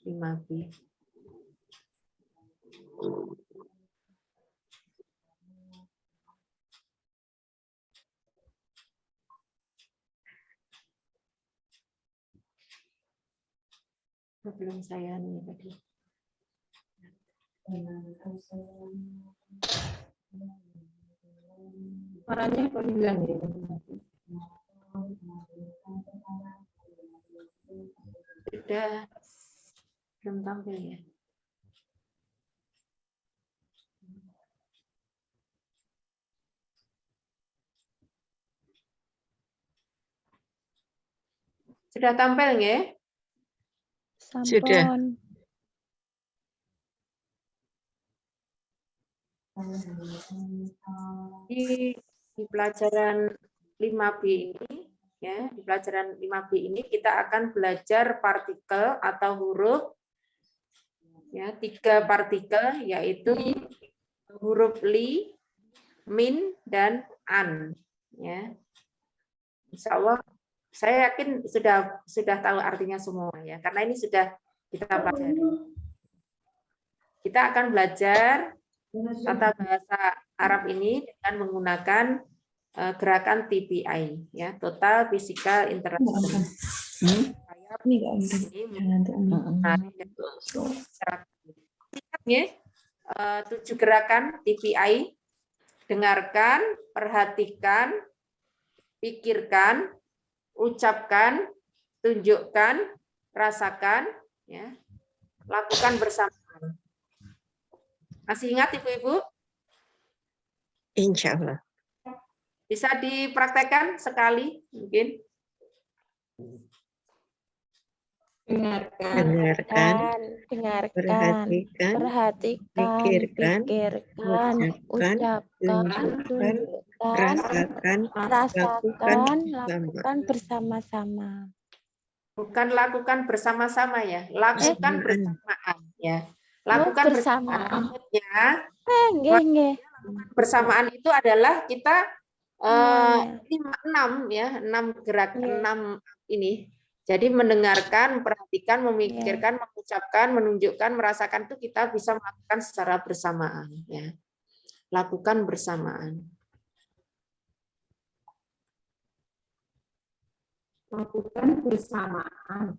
5B. Belum saya nih tadi. Suaranya kok hilang ya? Sudah belum tampil ya. Sudah tampil ya? Sudah. Sampun. Di pelajaran 5B ini ya, di pelajaran 5B ini kita akan belajar partikel atau huruf ya, 3 partikel yaitu huruf li, min dan an ya. Insya Allah saya yakin sudah tahu artinya semua ya, karena ini sudah kita pelajari. Kita akan belajar tata bahasa Arab ini dengan menggunakan gerakan TPI ya, Total Physical Interaction. Saya 7 gerakan TPI. Dengarkan, perhatikan, pikirkan, ucapkan, tunjukkan, rasakan, ya, lakukan bersama. Masih ingat Ibu-ibu? Insya Allah. Bisa dipraktekkan sekali mungkin. Dengarkan. dengarkan, dengarkan, perhatikan, perhatikan, pikirkan, pikirkan, ucapkan, tunjukkan, tunjukkan, rasakan, lakukan rasakan, bersama. lakukan bersama-sama. Bukan lakukan bersama-sama ya, lakukan bersamaan ya. Lakukan bersamaan. bersamaan. Maksudnya Nggih. bersamaan itu adalah kita Semuanya. 6 ya, 6 gerak, Iya. 6 ini. Jadi mendengarkan, perhatikan, memikirkan, mengucapkan, menunjukkan, merasakan itu kita bisa melakukan secara bersamaan ya. Lakukan bersamaan. Lakukan bersamaan.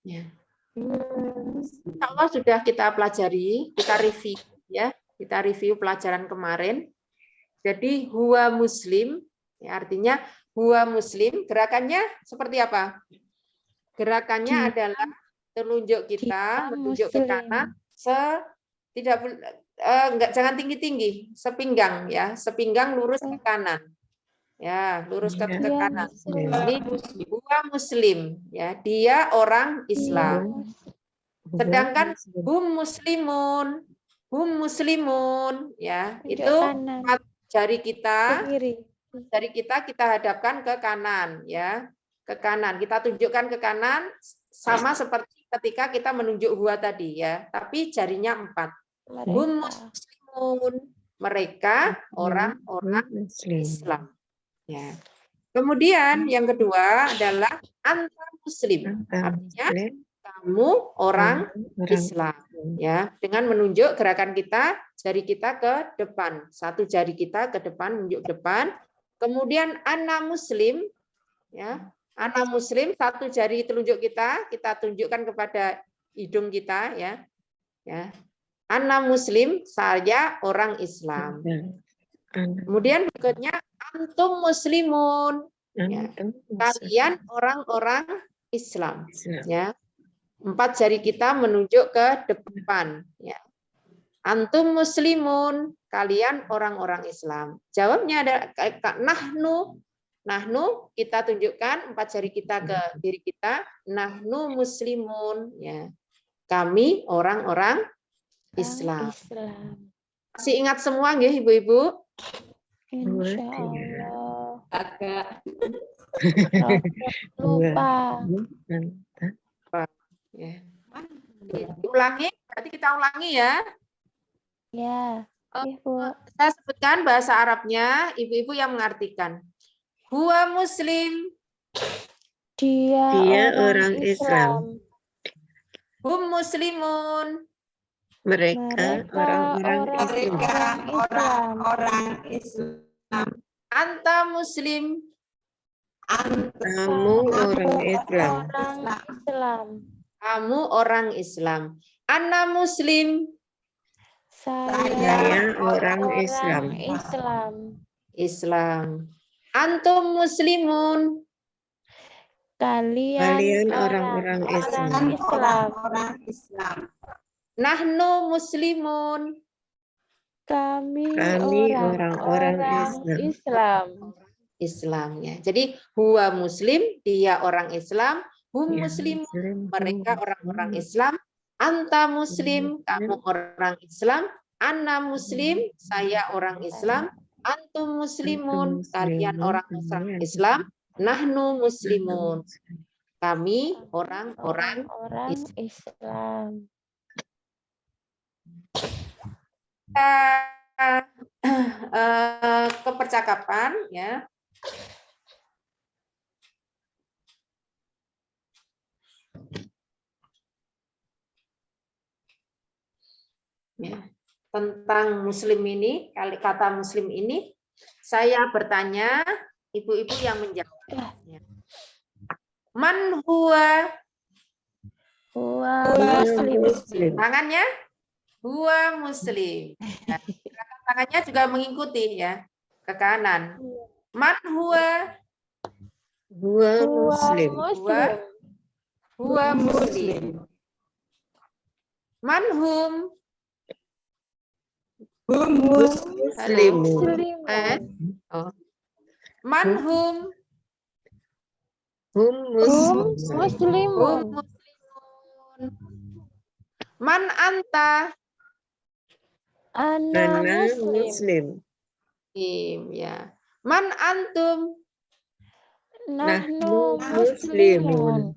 Ya. Insya Allah sudah kita pelajari, kita review ya, kita review pelajaran kemarin. Jadi huwa muslim, ya, artinya huwa muslim, gerakannya seperti apa? Gerakannya adalah telunjuk kita menunjuk ke kanan, jangan tinggi-tinggi, sepinggang ya, sepinggang lurus ke kanan. Ya, lurus ke kanan. Ini huwa muslim, ya, dia orang Islam. Sedangkan hum muslimun, ya, itu jari kita kita hadapkan ke kanan, ya, ke kanan. Kita tunjukkan ke kanan sama seperti ketika kita menunjuk huwa tadi, ya, tapi jarinya 4. Hum muslimun, mereka orang-orang Islam. Ya. Kemudian yang kedua adalah anta muslim, artinya kamu orang Islam, ya, dengan menunjuk gerakan kita, jari kita ke depan, satu jari kita ke depan menunjuk depan. Kemudian ana muslim, ya, ana muslim, satu jari telunjuk kita tunjukkan kepada hidung kita, ya, ya, ana muslim, saya orang Islam. Kemudian berikutnya antum muslimun, ya, kalian orang-orang Islam, ya. 4 jari kita menunjuk ke depan, ya. Antum muslimun, kalian orang-orang Islam. Jawabnya ada nahnu kita tunjukkan 4 jari kita ke diri kita, nahnu muslimun, ya. Kami orang-orang Islam. Masih ingat semua nggih Ibu-ibu? Insyaallah. Agak Lupa. Ya. Ulangi, berarti kita ulangi ya. Ya. Ibu. Saya sebutkan bahasa Arabnya, ibu-ibu yang mengartikan. Huwa muslim. Dia orang Islam. Hum muslimun. Mereka orang-orang Islam. Anta muslim. Kamu orang Islam. Kamu orang Islam. Ana muslim. Saya orang Islam. Islam. Antum muslimun. Kalian orang-orang Islam. Nahnu muslimun. Kami orang-orang Islam, ya. Jadi huwa muslim, dia orang Islam. Hum muslimun, mereka orang-orang Islam. Anta muslim, kamu orang Islam. Ana muslim, saya orang Islam. Antum muslimun, kalian orang Islam. Nahnu muslimun, kami orang-orang Islam. Kepercakapan, ya. Ya, tentang muslim ini, kata muslim ini, saya bertanya, ibu-ibu yang menjawab. Ya. Man huwa? Muslim. Tangannya? Huwa muslim. Ya. Tangannya juga mengikuti, ya, ke kanan. Man huwa? Huwa muslim. Huwa muslim. Man hum? Muslimun. Man hum? Hum Hum muslimun. muslimun. Man anta? Ana Ana muslim. muslim. Ya. Man antum? Nahnu muslimun. muslimun.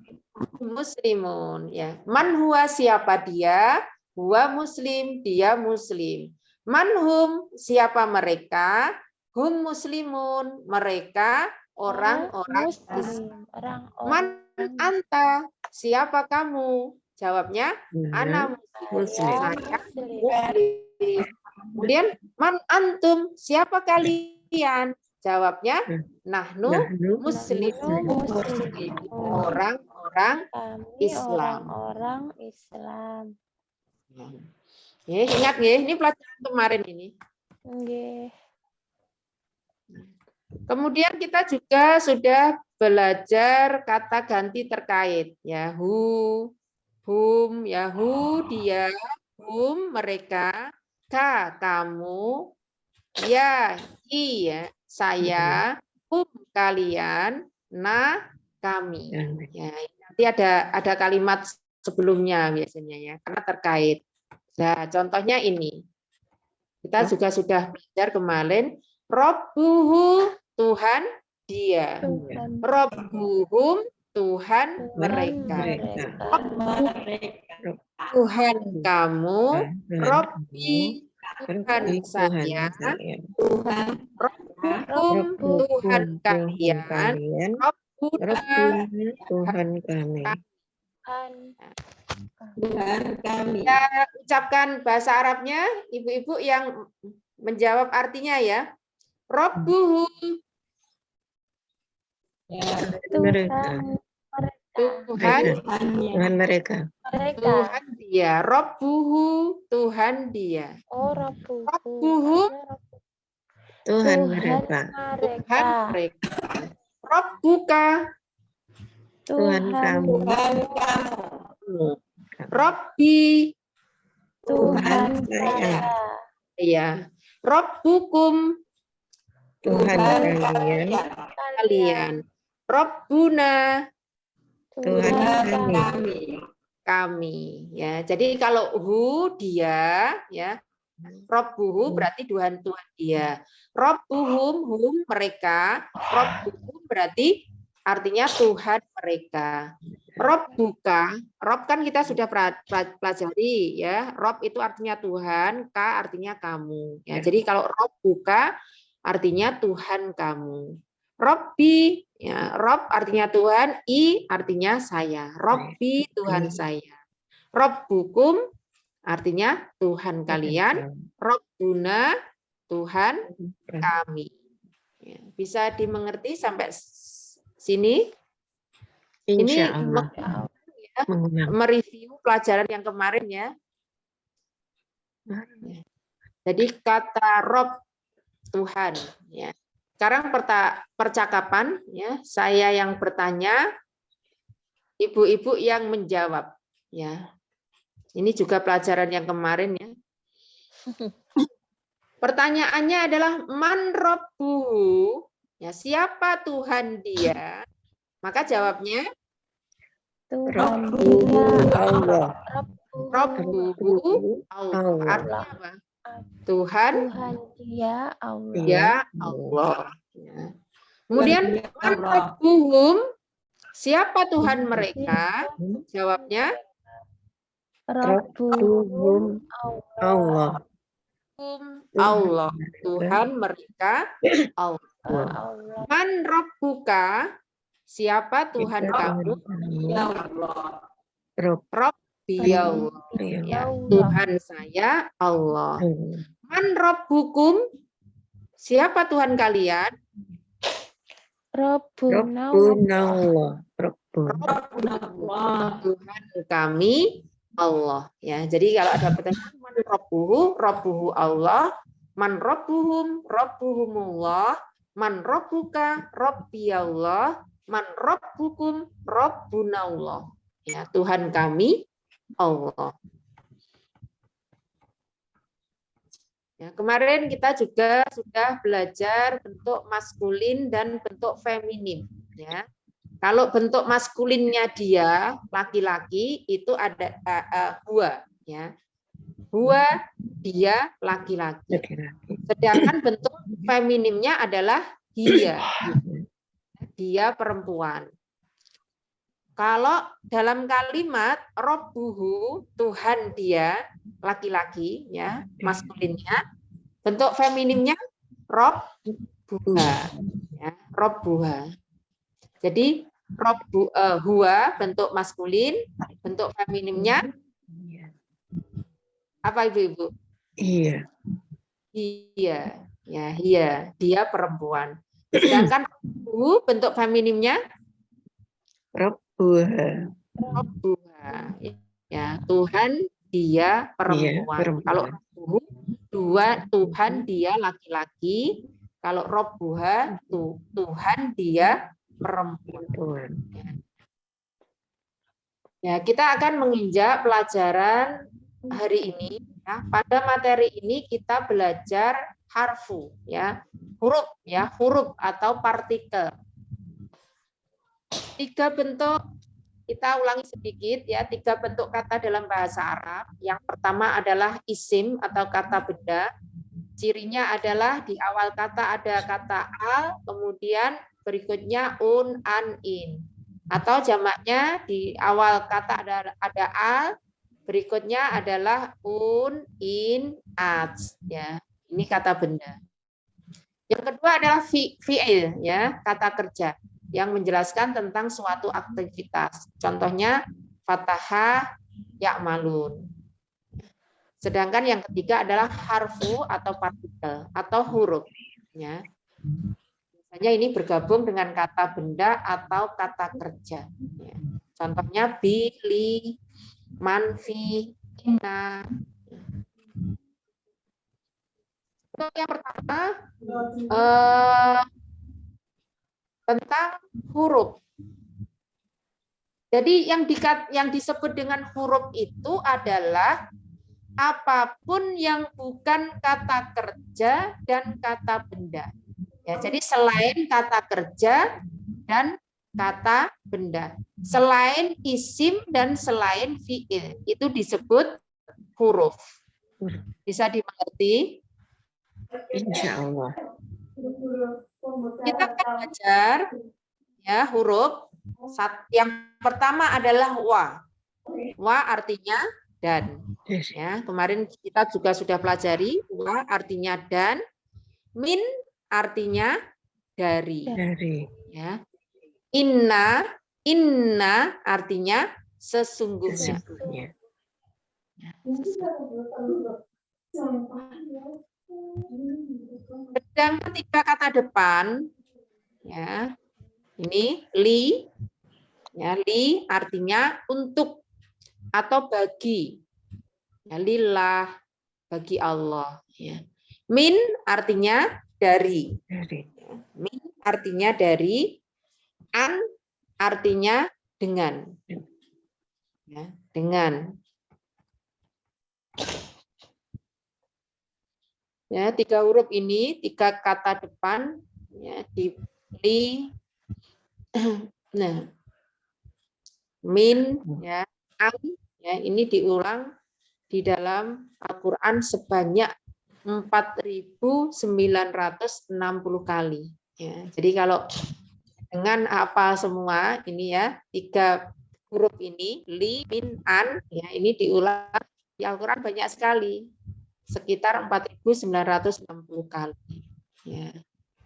Muslimun. Ya. Man huwa, siapa dia? Huwa muslim, dia muslim. Man hum, siapa mereka? Hum muslimun, mereka orang-orang Islam. Muslim. Orang-orang Man anta, siapa kamu? Jawabnya, ana Ana muslim, muslim. saya muslim. muslim. Kemudian, man antum, siapa kalian? Jawabnya, nahnu Nahnu muslim, muslim. orang-orang Kami Islam. orang-orang Islam. Ya, ingat ya, ini pelajaran kemarin ini. Nggih. Kemudian kita juga sudah belajar kata ganti terkait, ya, hu, hum, ya, hu, dia, hum, mereka, ka, kamu, ya, i, ya, saya, hum, kalian, na, kami. Ya, nanti ada kalimat sebelumnya biasanya ya, karena terkait. Nah, contohnya ini. Kita juga sudah belajar kemarin, Robbuhu, Tuhan dia. Tuhan Robbuhum, Tuhan mereka. Tuhan kamu, Robbi, Tuhan saya, Robbuhum, Tuhan kalian, Robbuna, Tuhan kami. Kita ucapkan bahasa Arabnya, ibu-ibu yang menjawab artinya ya. Robbuhu, Mereka. Tuhan, Tuhan mereka. Tuhan dia. Robbuhu, Tuhan dia. Oh, Rabbuhu. Robbuhu, Tuhan Tuhan mereka. Tuhan mereka. Robbuka, Tuhan kamu. Robbi, Tuhan saya. ya. Robbukum, Tuhan kalian. kalian. Robbuna, Tuhan kami. kami. Ya, jadi kalau hu dia, ya, Robbuhu berarti Tuhan dia. Robbuhum, hum mereka. Robbuhum berarti artinya Tuhan mereka. Robbuka, Rob kan kita sudah pelajari ya. Rob itu artinya Tuhan, ka artinya kamu. Ya, jadi kalau Robbuka artinya Tuhan kamu. Robbi, ya, Rob artinya Tuhan, i artinya saya. Robbi Tuhan saya. Robbukum artinya Tuhan kalian. Robbuna Tuhan kami. Ya, bisa dimengerti sampai sini? Insya Ini Allah. mereview pelajaran yang kemarin ya. Jadi kata Rob Tuhan. Ya. Sekarang percakapan. Ya, saya yang bertanya, ibu-ibu yang menjawab. Ya, ini juga pelajaran yang kemarin ya. Pertanyaannya adalah man Robbuhu, ya, siapa Tuhan dia? Maka jawabnya Tuhan Allah. Robbuhu Allah. Artinya apa? Tuhan dia Allah. ya Allah. Ya. Kemudian man Robbuhum, siapa Tuhan mereka? Jawabnya Rabbuhum Allah. Allah. Tuhan mereka Allah. Allah. Man Robbuka, siapa Tuhan kamu? Robbi Allah. Ya, Tuhan saya Allah. Man Robbukum, siapa Tuhan kalian? Rabbuna Allah. Tuhan kami Allah. Ya, jadi kalau ada pertanyaan man Robbuhu Allah, man Robbuhum, Robbuhumullah, man Robbuka, Robbi Allah, man Robbukum, Robbunallah. Ya, Tuhan kami Allah. Ya, kemarin kita juga sudah belajar bentuk maskulin dan bentuk feminim. Ya. Kalau bentuk maskulinnya dia laki-laki itu ada huwa, ya. Huwa dia laki-laki. Sedangkan bentuk feminimnya adalah hiya, dia perempuan. Kalau dalam kalimat Robbuhu, Tuhan dia laki-laki, ya, maskulinnya, bentuk feminimnya Robbuha, ya, Robbuha. Jadi huwa bentuk maskulin, bentuk feminimnya apa Ibu-ibu? Iya. Iya, ya, iya, dia perempuan. Sedangkan hu bentuk feminimnya Robbuha. Robbuha, ya, Tuhan dia perempuan. Iya, Kalau Robbuhu, Tuhan dia laki-laki. Kalau Robbuha, Tuhan dia perempuan. Ya, kita akan menginjak pelajaran hari ini. Ya, pada materi ini kita belajar harfu, ya, huruf atau partikel. 3 bentuk, kita ulangi sedikit ya, 3 bentuk kata dalam bahasa Arab. Yang pertama adalah isim atau kata benda. Cirinya adalah di awal kata ada kata al, kemudian berikutnya un, an, in. Atau jamaknya di awal kata ada al, berikutnya adalah un, in, ats, ya. Ini kata benda. Yang kedua adalah fi'il, ya, kata kerja yang menjelaskan tentang suatu aktivitas. Contohnya fataha ya'malun. Sedangkan yang ketiga adalah harfu atau partikel atau huruf, ya. Biasanya ini bergabung dengan kata benda atau kata kerja. Ya. Contohnya bili, manfi, inna. Untuk yang pertama tentang huruf. Jadi yang disebut dengan huruf itu adalah apapun yang bukan kata kerja dan kata benda. Ya, jadi selain kata kerja dan kata benda, selain isim dan selain fi'il, itu disebut huruf. Bisa dimengerti? Insya Allah. Kita akan belajar ya huruf. Yang pertama adalah wa. Wa artinya dan. Ya, kemarin kita juga sudah pelajari wa artinya dan, min artinya dari. Ya. Inna artinya sesungguhnya. Sedang ketika kata depan, ya, ini li, ya, li artinya untuk atau bagi, ya, lillah, bagi Allah. Ya. Min artinya dari. Min artinya dari, an artinya dengan. Ya, dengan. Ya, 3 huruf ini, 3 kata depan, ya, di li, nah, min, ya, an, ya, ini diulang di dalam Al-Quran sebanyak 4.960 kali. Ya, jadi kalau dengan apa semua ini ya 3 huruf ini li, min, an, ya, ini diulang di Al-Quran banyak sekali. Sekitar 4.960 kali. Ya.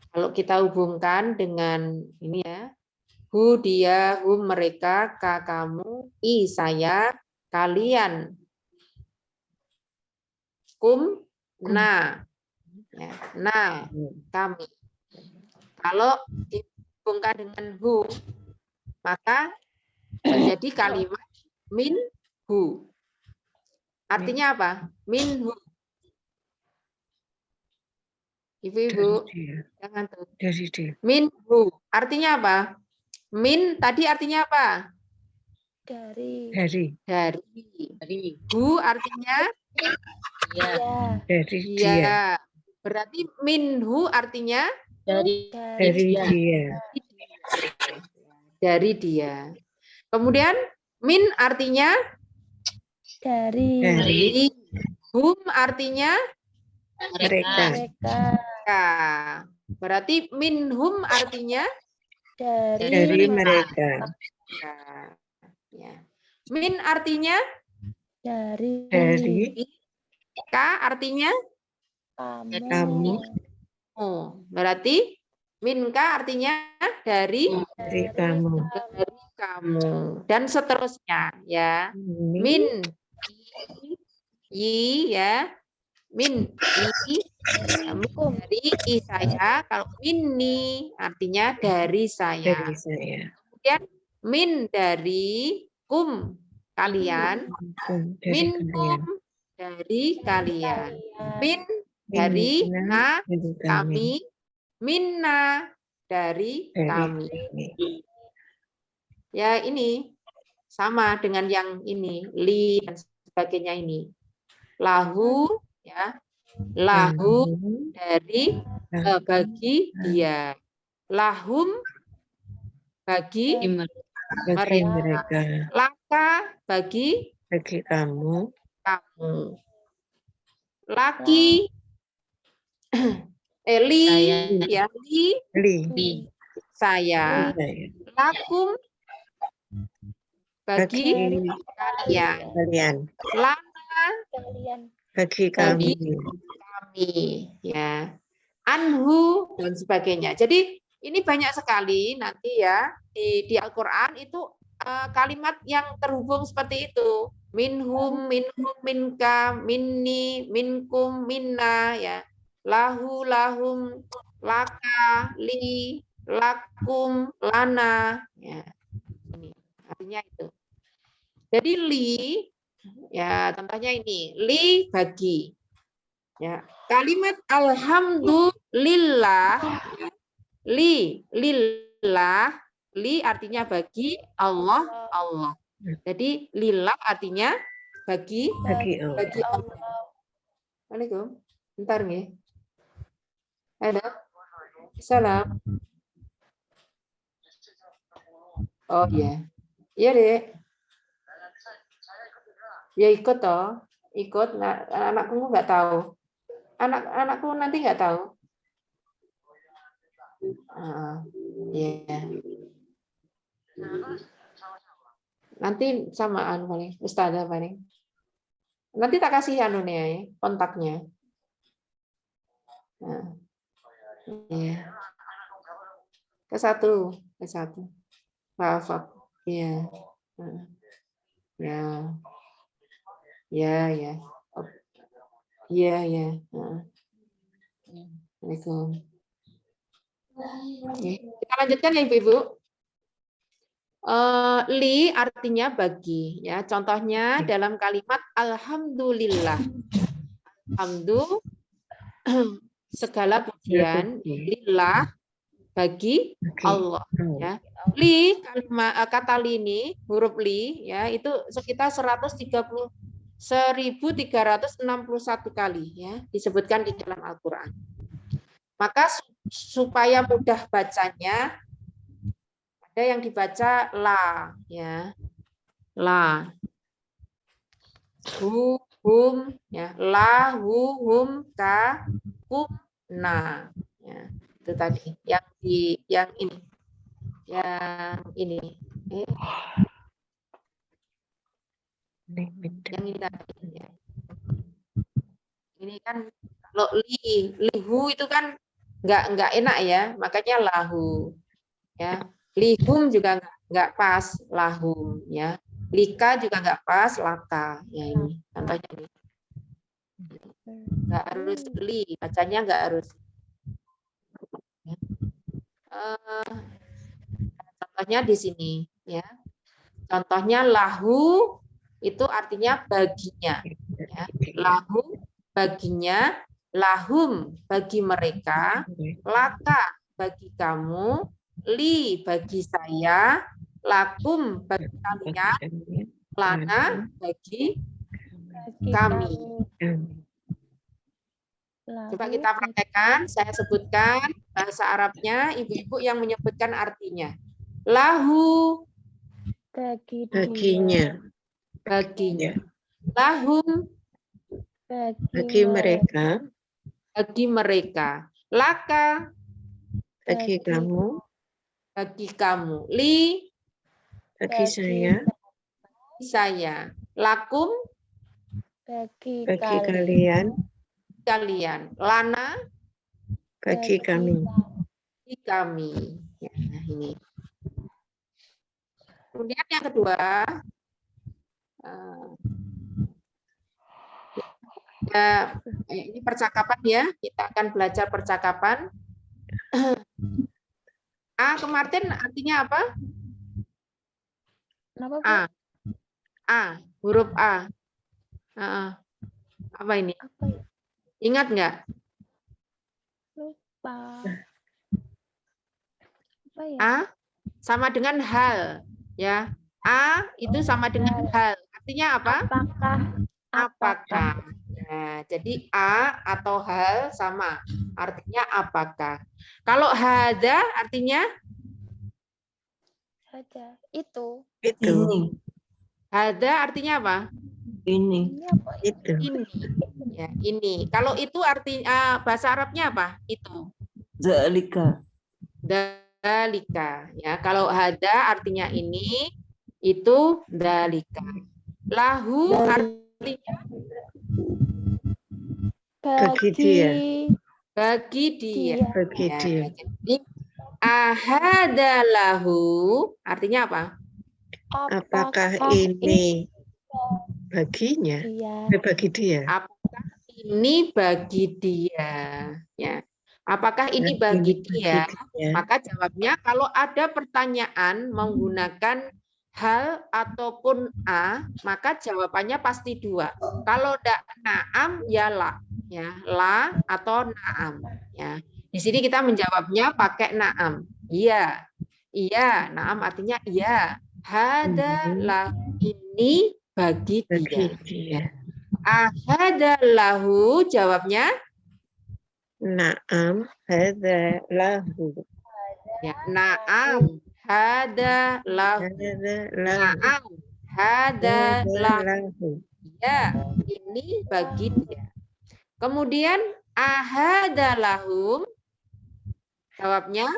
Kalau kita hubungkan dengan ini ya, hu dia, hum mereka, ka kamu, i saya, kalian, kum na, ya, na kami. Kalau dihubungkan dengan hu, maka menjadi kalimat min hu. Artinya apa? Min hu. Ibu-ibu, jangan tuh. Min hu. Artinya apa? Min tadi artinya apa? Dari. Dari. Hu artinya Ya. Dari dia. dia. Berarti min hu artinya Dari dia. dari dia. Kemudian min artinya Dari dari, hum artinya Mereka. mereka. mereka. Berarti minhum artinya Dari mereka. mereka. Ya. Min artinya Dari Dari ka artinya kamu. oh. Berarti minka artinya dari kamu. kamu dan seterusnya ya. Min yi ya. Min i ya, min dari i saya, kalau minni artinya dari saya. Dari saya. Kemudian min dari kum kalian, min kum dari kalian, min dari na Dari kami, minna dari kami. Ya ini sama dengan yang ini, li dan sebagainya ini. Lahu ya, lahu dari bagi dia, lahum bagi Bagi mereka. laka bagi Bagi kamu. kamu, laki li ya li saya, lakum bagi kalian, lana Kalian bagi kami. kami ya, anhu dan sebagainya. Jadi ini banyak sekali nanti ya di Al-Qur'an itu kalimat yang terhubung seperti itu. Minhum, minka, minni, minkum, minna ya. Lahu, lahum, laka, li, lakum, lana ya. Ini artinya itu. Jadi li ya contohnya ini, li bagi. Ya, kalimat alhamdulillah ya. Li lillah, li artinya bagi, Allah Allah. Jadi lillah artinya bagi Bagi Allah. bagi Allah. Assalamualaikum. Bentar nih. Ada. Salam. Oh iya. Iya, Dek. Ya ikut toh. Ikut. Nah, anakku nggak tahu. Anakku nanti nggak tahu. Iya. Nanti samaan paling, Ustazah paling. Nanti tak kasih anunya ya, kontaknya. Nah. Iya. Ke satu. Maaf. Iya. Ya. Ya. Iya. Assalamualaikum. Oke. Kita lanjutkan ya Ibu-ibu. Li artinya bagi ya. Contohnya dalam kalimat alhamdulillah. Alhamdulillah segala pujian lillah bagi Allah ya. Li kata li ini huruf li ya itu sekitar 1361 kali ya disebutkan di dalam Al-Qur'an. Maka supaya mudah bacanya ada yang dibaca la ya. La. Hum ya. La hum ka kum na ya. Itu tadi yang ini. Yang ini. Yang ini tadi ya. Ini kan kalau lihu itu kan nggak enak ya, makanya lahu ya. Lihum juga nggak pas lahum ya. Lika juga nggak pas laka ya ini contohnya ini. Nggak harus li, bacanya nggak harus. Contohnya di sini ya. Contohnya lahu itu artinya baginya ya. Lahu baginya, lahum bagi mereka, laka bagi kamu, li bagi saya, lakum bagi kalian, lana bagi kami. Coba kita praktekkan, saya sebutkan bahasa Arabnya, ibu-ibu yang menyebutkan artinya. Lahu, bagi Baginya. baginya. Ya. Lahum, Bagi mereka. bagi mereka. Laka, Bagi kamu. bagi kamu. Li, Bagi saya. saya. Lakum, bagi Bagi kalian. kalian. Lana, Bagi kami. bagi kami. Ya, nah ini. Kemudian yang kedua, ya, ini percakapan ya. Kita akan belajar percakapan. A ke Martin artinya apa? Kenapa, Bu? A, huruf A. Apa ini? Apa ya? Ingat nggak? Lupa. Apa ya? A sama dengan hal, ya. A itu sama dengan hal. Artinya apa? Apakah. Nah, jadi A atau hal sama. Artinya apakah. Kalau hada artinya Ada. Itu. Itu. hada artinya apa? Ini. Ini apa ya? Itu. Ini. Ya, ini. Kalau itu artinya bahasa Arabnya apa? Itu. Zalika. Dalika. Ya, kalau hada artinya ini, itu dalika. Lahu artinya Bagi dia. bagi dia. Bagi Ya, dia. jadi ahadalahu artinya apa? Apakah ini baginya? Iya. Bagi dia. Apakah ini bagi dia? Ya. Apakah ini bagi dia? dia. Maka jawabnya kalau ada pertanyaan menggunakan hal ataupun a, maka jawabannya pasti dua. Kalau tidak naam ya la, ya la atau naam. Ya. Di sini kita menjawabnya pakai naam. Iya, iya. Naam artinya iya. Hada lah ini bagi dia. Ahada lahu jawabnya Naam hadza lahu. ya, naam hada lahu. Hadza lahu. Naam hada lahu. Lahu. Ya, ini bagi dia. Kemudian ahada lahum jawabnya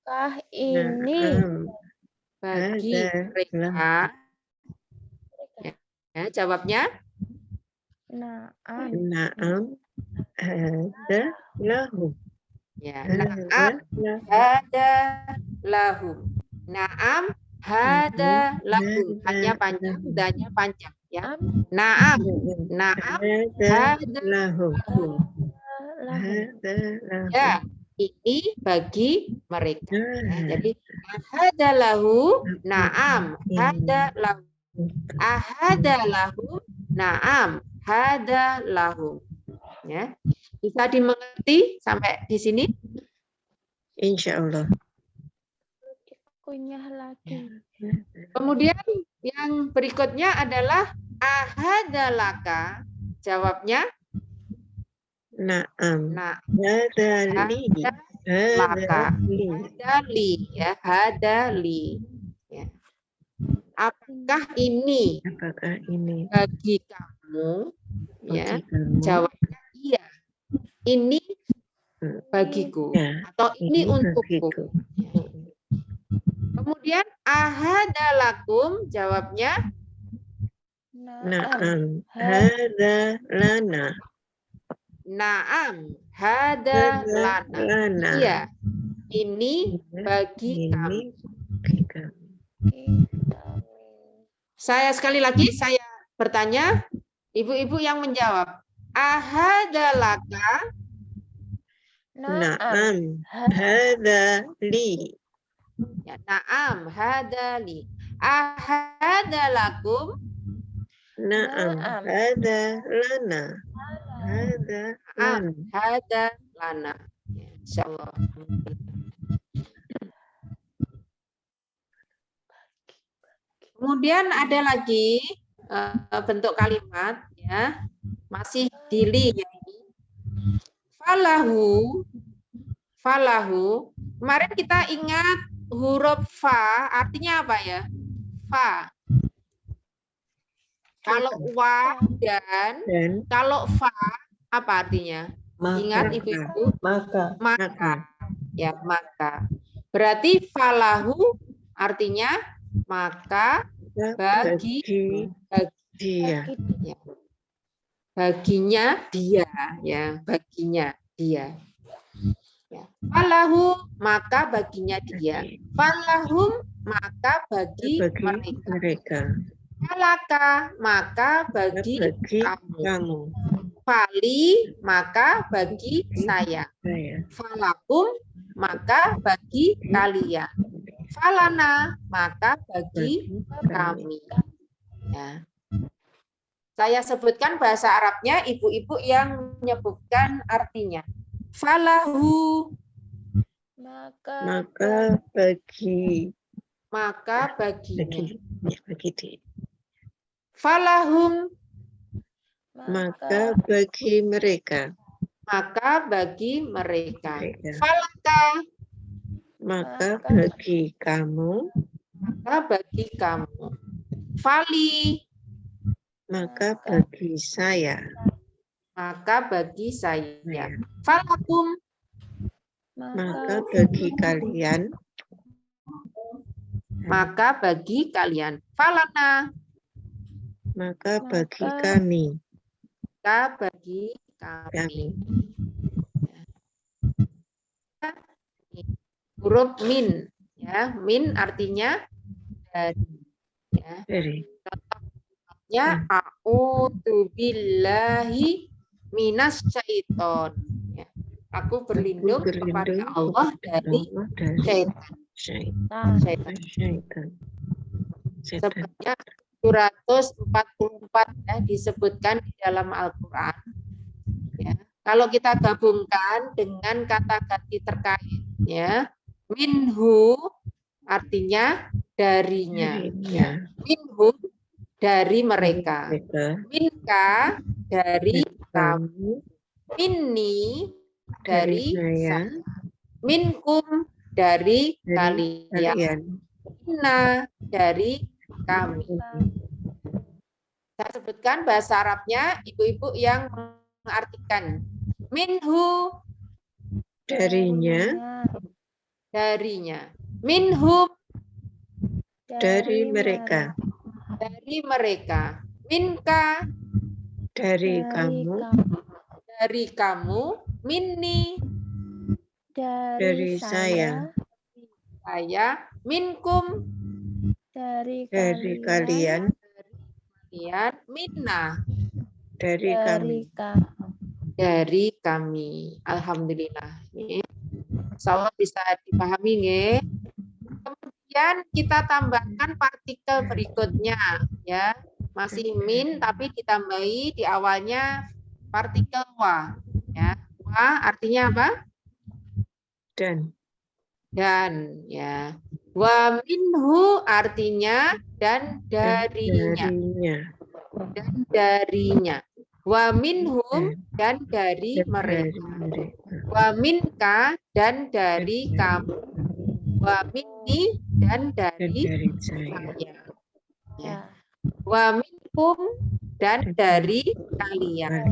Apakah ini Naam bagi hada mereka. Ya, jawabnya naam? Naam hadza lahu. ya, Hadza naam lahu. hada lahum. Naam hada lahum. Hanya panjang, hanya panjang ya. Naam, naam Hadza lahu. lahum. Hadza lahu. Ya, ini bagi mereka. Ah, Jadi ahada lahu, naam hada lahu. Ahada lahu, naam hada lahu. Ya. Bisa dimengerti sampai di sini? Insya Allah. Kunyah lagi. Kemudian yang berikutnya adalah ahada laka. Jawabnya Naam. nah Hadza li. laka. Hadza li. Hadali ya, hadali. Ya. Apakah ini Apakah ini bagi kamu? Ya, bagi kamu? jawabnya iya. Ini bagiku Ya, atau ini untukku. bagiku. Kemudian ahadalakum jawabnya Naam. Hadza lana. naam hada lana. Lana. Iya. Ini bagi Ini kami. bagi kami. Saya sekali lagi saya bertanya, ibu-ibu yang menjawab. Ahadalaka Naam. Hadza li. ya, naam hadali. Ahadalakum Naam. Naam. Hadza lana. Hadza naam lana. hada lana. Ya, insyaallah. Kemudian ada lagi bentuk kalimat ya, masih dili ya ini. Falahu, falahu. Kemarin kita ingat huruf fa artinya apa ya? Fa. Kalau wa dan kalau fa apa artinya? Ingat ibu-ibu? Maka. Maka. Ya, maka. Berarti falahu artinya maka bagi dia. ya. Baginya dia ya, baginya dia. Ya. Falahu maka baginya dia. Falahum maka bagi mereka. Falaka maka bagi kamu. Fali maka bagi saya. Falakum maka bagi kalian. Falana maka bagi kami. Ya. Saya sebutkan bahasa Arabnya, ibu-ibu yang menyebutkan artinya. Falahu Maka baginya. Falahum Maka bagi mereka. Falaka Maka bagi kamu. Fali Maka bagi saya. Falakum Maka bagi kalian. Falana Maka bagi kami. Huruf min ya, min artinya dari ya. A'udzu billahi minas syaiton. Ya. Aku berlindung kepada Allah dari syaitan. Sebenarnya 144 ya, disebutkan di dalam Al-Quran. Ya. Kalau kita gabungkan dengan kata ganti terkait, ya, minhu artinya darinya, ya. Minhu dari mereka, minka dari kamu, minni dari saya, minkum dari kalian, minna dari kami. Saya sebutkan bahasa Arabnya, ibu-ibu yang mengartikan. Minhu darinya. Minhum dari mereka. Minka dari kamu. Minni dari saya. Minkum dari kalian. Minna dari kami. Alhamdulillah. Insyaallah bisa dipahami nggih. Kemudian kita tambahkan partikel berikutnya ya. Masih min tapi ditambahi di awalnya partikel wa ya. Wa artinya apa? Dan ya. Wa minhu artinya dan darinya. Wa minhum dan dari mereka. Wa minka dan dari kamu. Wa minni dan dari saya. Ya. Wa minkum dan dari kalian.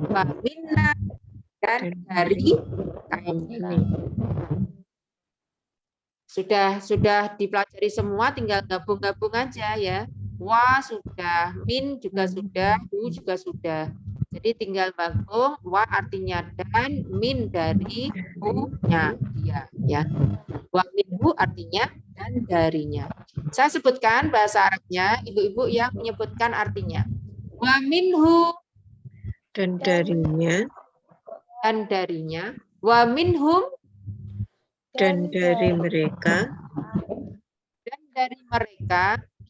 Wa minna dan dari kami. Sudah dipelajari semua, tinggal gabung-gabung aja ya. Wa sudah, min juga sudah, hu juga sudah. Jadi tinggal gabung, wa artinya dan, min dari, hu-nya dia ya. Wa minhu artinya dan darinya. Saya sebutkan bahasa Arabnya, ibu-ibu yang menyebutkan artinya. Wa minhu dan darinya. Wa minhum dan dari mereka.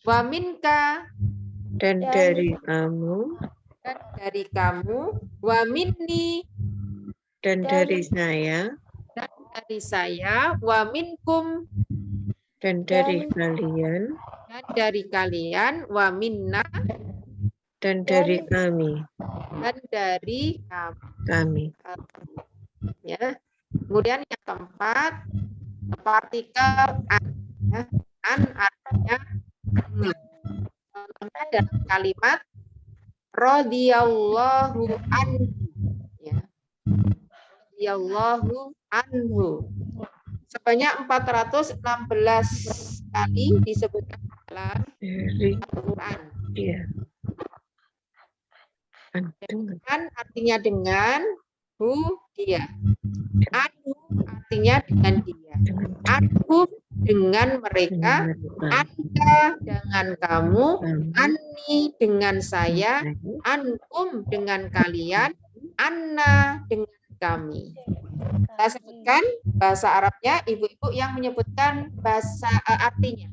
Wa minka dan dari kamu. Wa minni dan dari saya. Wa minkum dan dari kalian. Wa minna dan dari kami. Ya. Kemudian yang keempat, partikel an. Ya. An artinya dengan. Contohnya dalam kalimat radhiyallahu anhu. Ya. Radhiyallahu anhu. Sebanyak 416 kali disebutkan dalam Dari Al-Quran. dia. Dengan. An artinya dengan, hu dia. Anhu artinya dengan dia. Anhum dengan mereka, anta dengan kamu, anni dengan saya, ankum dengan kalian, anna dengan kami. Saya sebutkan bahasa Arabnya, ibu-ibu yang menyebutkan bahasa artinya.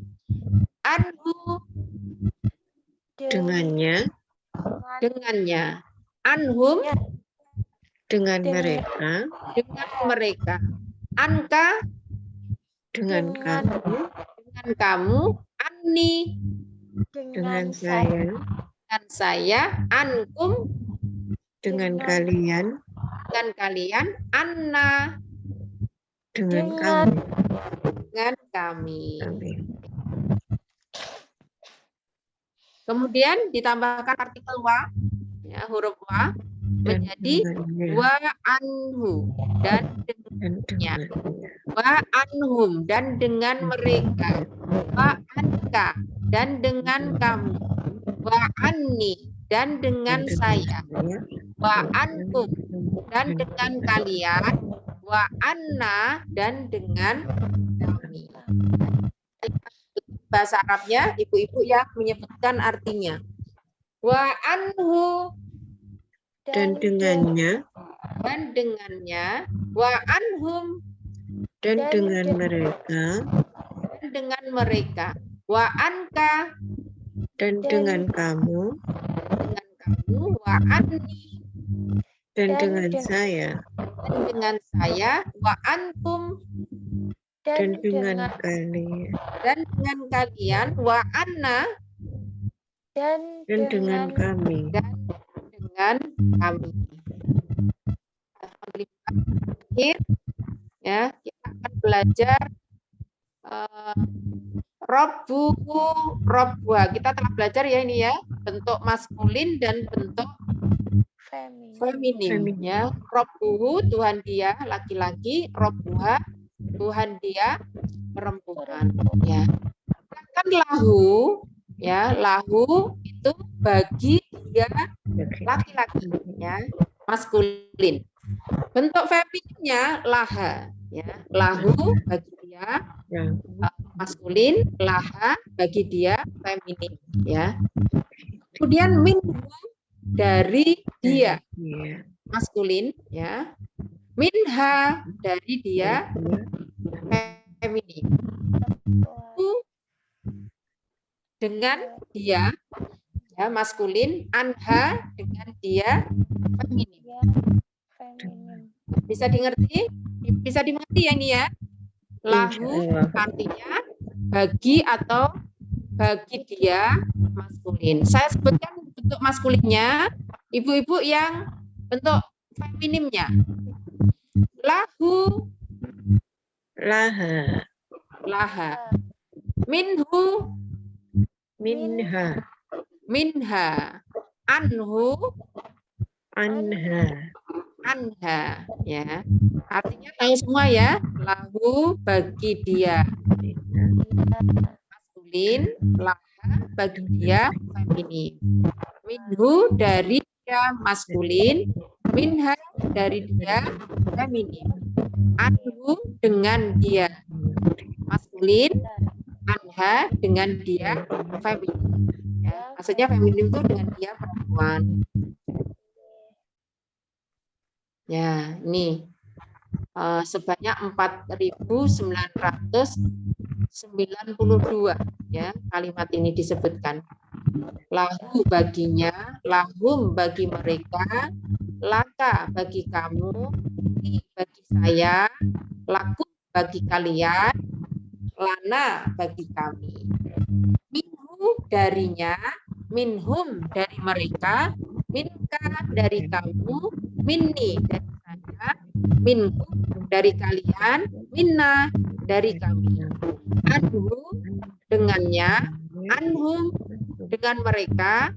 Anhu Dengannya, dengannya, anhum dengan mereka, dengan mereka, anka dengan kamu, dengan kamu, anni dengan saya, dengan saya, ankum dengan kalian, dengan kalian, anna dengan kami. dengan kami. Amin. Kemudian ditambahkan partikel wa, ya, huruf wa Dan menjadi dengannya, wa anhu dan dan dengannya, dengannya, wa anhum dan dengan mereka, wa anka dan dengan kamu, wa anni dan dengan saya, wa ankum dan dengan kalian, wa anna dan dengan kami. Bahasa Arabnya, ibu-ibu yang menyebutkan artinya. Wa anhu dan dengannya, dan dengannya, wa anhum dan dengan mereka, dan dengan mereka, wa anka dan dengan kamu, wa anni dan dengan saya, dan dengan saya, wa antum dan dengan kalian, dan dengan kalian, wa anna dan dengan kami. dan dengan kami. Alhamdulillah. Ya, kita akan belajar robbuha. Kita telah belajar ya ini ya, bentuk maskulin dan bentuk feminim. Ya, robbuhu Tuhan dia laki-laki, robbuha Tuhan dia perempuan. Ya, kan lahu, ya lahu itu bagi dia laki-laki, ya maskulin. Bentuk femininnya laha, ya lahu bagi dia maskulin, laha bagi dia feminin, ya. Kemudian minhu dari dia maskulin, ya. Minha dari dia feminin. Dengan dia, ya maskulin, anha dengan dia feminin. Bisa dimengerti? Bisa dimengerti ya ini ya. Lahu artinya bagi atau bagi dia maskulin. Saya sebutkan bentuk maskulinnya, ibu-ibu yang bentuk feminimnya. Lahu, Laha, laha. Minhu, minha, minha. Anhu, anha. anha, ya. Artinya tahu semua ya. Lahu bagi dia maskulin, laha bagi dia feminin. Minhu dari dia maskulin, minha dari dia feminin. Anhu dengan dia maskulin, anha dengan dia feminin. Ya, maksudnya feminin itu dengan dia perempuan. Ya, ini sebanyak 4.992 ya kalimat ini disebutkan. Lahu baginya, lahum bagi mereka, laka bagi kamu, li bagi saya, laku bagi kalian, lana bagi kami. Minhu darinya, minhum dari mereka, minka dari kamu, minni dari saya, minkum dari kalian, minna dari kami. Anhu dengannya, anhum dengan mereka,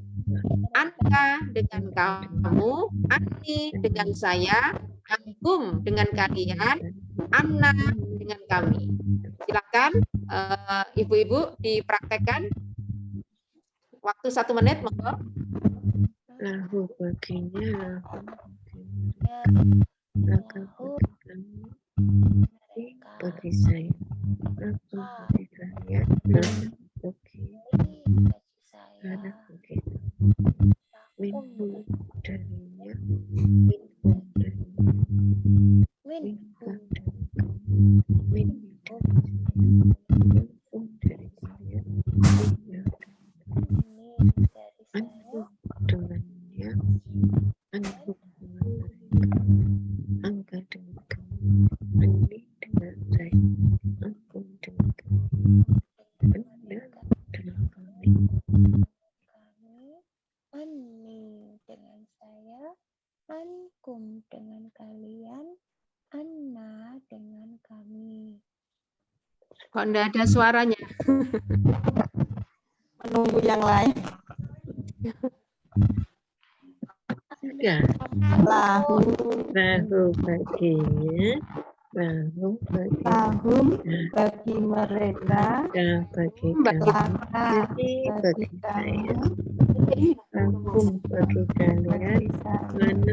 anta dengan kamu, anni dengan saya, ankum dengan kalian, anna dengan kami. Silakan ibu-ibu dipraktekkan. Waktu 1 menit, monggo. Lahu baginya, Lahu mereka, bagi saya, aku bagi kalian, bagi bagi saya, anak bagi lakum minhu darinya, minhu darinya, minhum minhu minhum dari kalian, minhu ini dari saya, anhu dengannya, anhu dengan mereka, angka dengan kamu, anni dengan saya, angkum dengan kamu, anda dengan kami. kami, anni dengan saya, ankum dengan kalian, anna dengan kami. Kok enggak ada suaranya? Menunggu yang lain. Sudah, Lahu lahu baginya, lahu bagi lahum bagi mereka, dan bagi Bagi kamu, lana ini bagi bagi saya, kamu, lakum bagi kalian, bagi saya. mana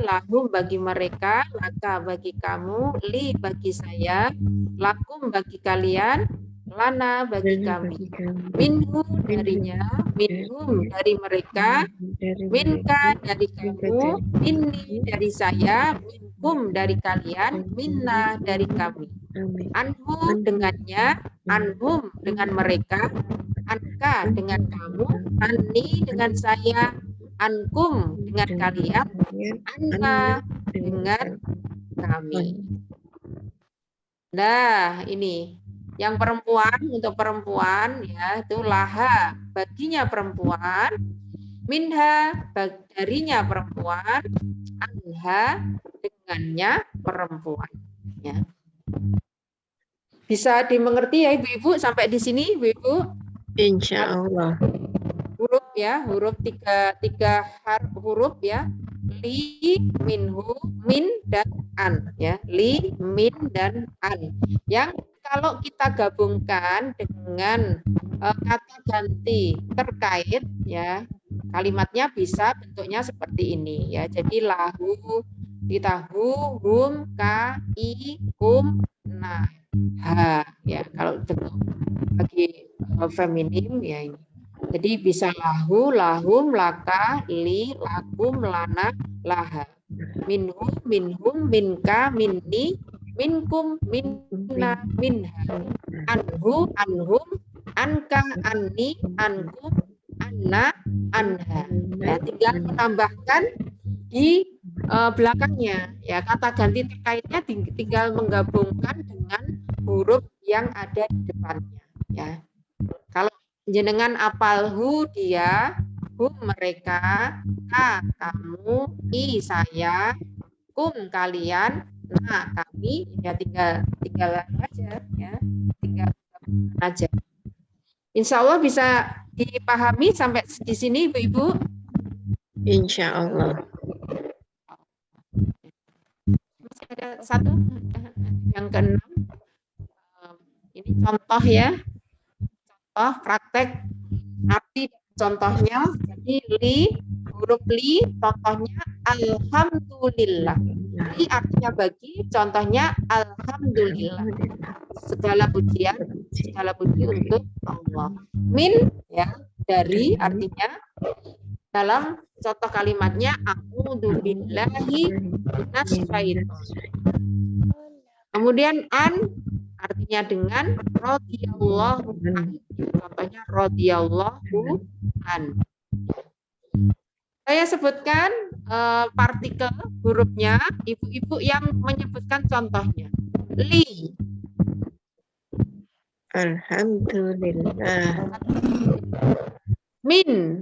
lahu bagi mereka, laka bagi kamu, li bagi saya, lakum bagi kalian, lana bagi mana kami. bagi kamu, Minhu darinya, minhum dari mereka, dari minka mereka, dari kamu, minni dari saya, minkum dari kalian, minna dari kami. amin. Anhu dengannya, anhum dengan mereka, anka dengan kamu, anni dengan saya, ankum dengan kalian, anna dengan kami. Nah, ini yang perempuan, untuk perempuan ya itu laha baginya perempuan, minha darinya perempuan, anha dengannya perempuan ya. Bisa dimengerti ya ibu-ibu sampai di sini ibu-ibu? Insya Allah. Huruf ya, huruf tiga huruf ya. Li, minhu, min dan an ya. Li, min dan an. Yang kalau kita gabungkan dengan kata ganti terkait ya, kalimatnya bisa bentuknya seperti ini ya. Jadi lahu, ditahu, hum, ka, i, kum, nah, ha ya. Kalau bentuk bagi feminim ya ini. Jadi bisa lahu, lahum, laka, li, lakum, lana, laha. Minhum, minhum, minka, minni, minkum, minna, minha. Anhu, anhum, anka, anni, ankum, anna, anha. Ya, tinggal menambahkan di belakangnya. Ya, kata ganti terkaitnya tinggal menggabungkan dengan huruf yang ada di depannya. Ya. Kalau jenengan apal hu dia, hum mereka, ka kamu, i saya, kum kalian, nah kami ya tinggal aja ya, tinggal aja. Insya Allah bisa dipahami sampai di sini ibu-ibu. Insya Allah. Masih ada satu yang keenam. Ini contoh ya. Contoh praktek arti contohnya. Jadi li, huruf li contohnya alhamdulillah. Li artinya bagi, contohnya alhamdulillah. Segala puji untuk Allah. Min ya, dari artinya dalam contoh kalimatnya a'udzu billahi minasyaitonir. Kemudian an artinya dengan, radhiyallahu an. Contohnya radhiyallahu an. Saya sebutkan partikel hurufnya, ibu-ibu yang menyebutkan contohnya. Li. Alhamdulillah. Min.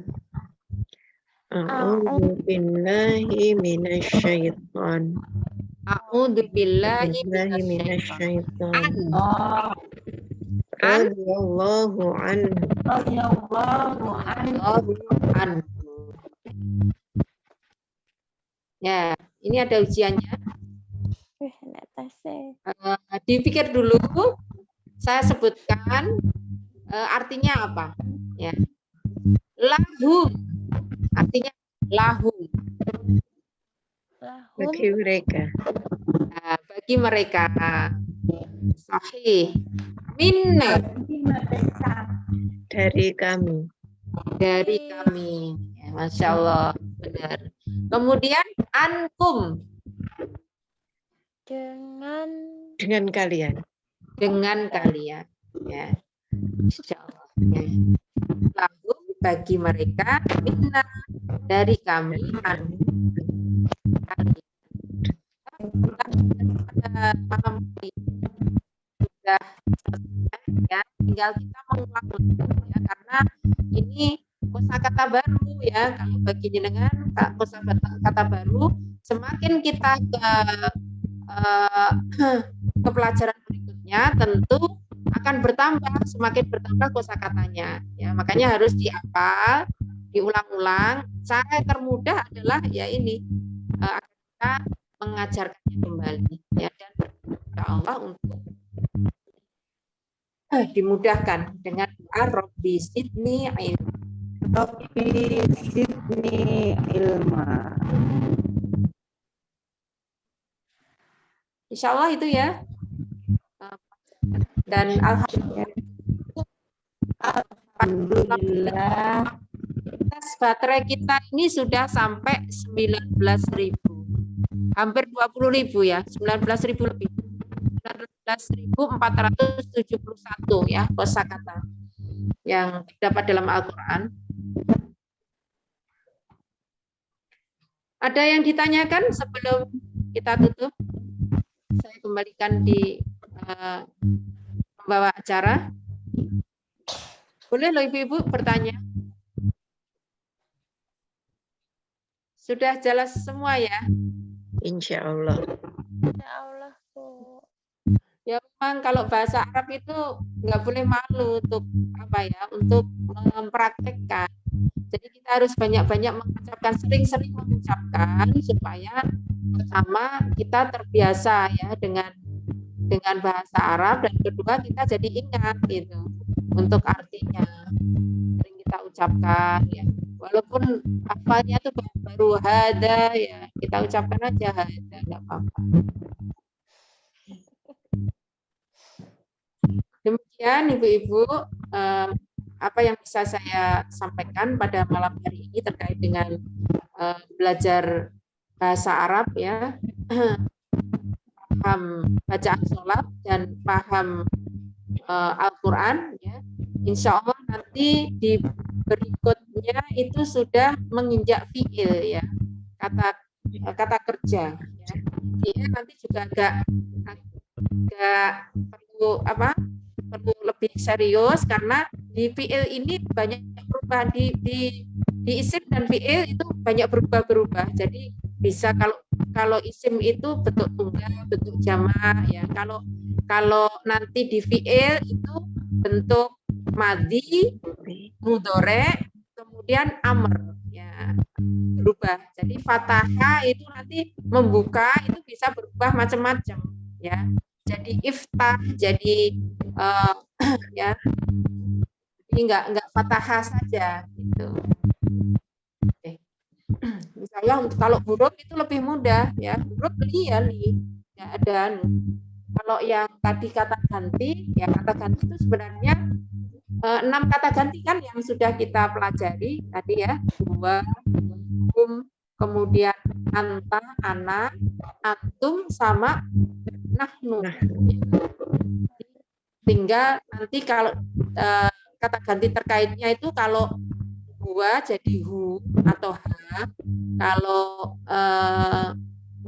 A'udzu billahi minasyaiton. A'udzubillahi Billahi minasyaitonir minasyaiton. Oh, Radhiyallahu anhu. radhiyallahu anhu. anhu. Ya, ini ada ujiannya. Nek tasnya. Dipikir dulu. Saya sebutkan artinya apa? Ya. Lahum. Artinya lahum. Lahum Bagi mereka. Nah, bagi mereka. Sahih. Minna. Dari kami. Dari kami. Ya, Masya Allah. Benar. Kemudian ankum. dengan Kalian. Dengan kalian. Ya. Insya Allah. Ya. Lahum bagi mereka. Minna. Dari kami. Ankum. Kalian. Pada malam ini sudah selesai ya, tinggal kita mengulang ya, karena ini kosakata baru ya. Kalau bagi jenengan kosakata baru, semakin kita ke pelajaran berikutnya tentu akan bertambah, semakin bertambah kosakatanya ya. Makanya harus dihafal, diulang-ulang. Cara termudah adalah ya ini kita mengajarkannya kembali ya, dan insya Allah untuk dimudahkan dengan doa Rabbi zidni ilma. Rabbi zidni ilma. Insya Allah itu ya. Dan Alhamdulillah. baterai kita ini sudah sampai 19.000. Hampir 20.000 ya, 19.000 lebih. 19.471 ya kosakata yang terdapat dalam Al-Quran. Ada yang ditanyakan sebelum kita tutup? Saya kembalikan di pembawa acara. Boleh loh ibu-ibu bertanya? Sudah jelas semua ya? Insya Allah. Ya Allah, Bu. Ya memang kalau bahasa Arab itu nggak boleh malu untuk apa ya, untuk mempraktekkan. Jadi kita harus banyak-banyak mengucapkan, sering-sering mengucapkan supaya pertama kita terbiasa ya dengan bahasa Arab, dan kedua kita jadi ingat gitu untuk artinya. Sering kita ucapkan ya. Walaupun hafalnya itu baru hada ya, kita ucapkan aja hada, enggak apa-apa. Demikian ibu-ibu apa yang bisa saya sampaikan pada malam hari ini terkait dengan belajar bahasa Arab ya, paham bacaan sholat dan paham Al-Quran ya. Insya Allah nanti di berikutnya itu sudah menginjak fiil ya, kata kerja ya. Jadi nanti juga agak perlu lebih serius, karena di fiil ini banyak perubahan, di isim dan fiil itu banyak berubah-berubah. Jadi bisa kalau isim itu bentuk tunggal, bentuk jamak ya. Kalau nanti di fiil itu bentuk madhi, mudhore, kemudian amr ya, berubah. Jadi fathah itu nanti membuka itu bisa berubah macam-macam ya. Jadi iftah, jadi ya, ini enggak fathah saja gitu. Oke. Misalnya kalau huruf itu lebih mudah ya, huruf ya nih, ya ada. Kalau yang tadi kata ganti, ya kata ganti itu sebenarnya 6 kata ganti kan yang sudah kita pelajari tadi ya, dua, kemudian anta, ana, antum, sama nahnu. Tinggal nanti kalau kata ganti terkaitnya itu kalau gua jadi hu atau ha, kalau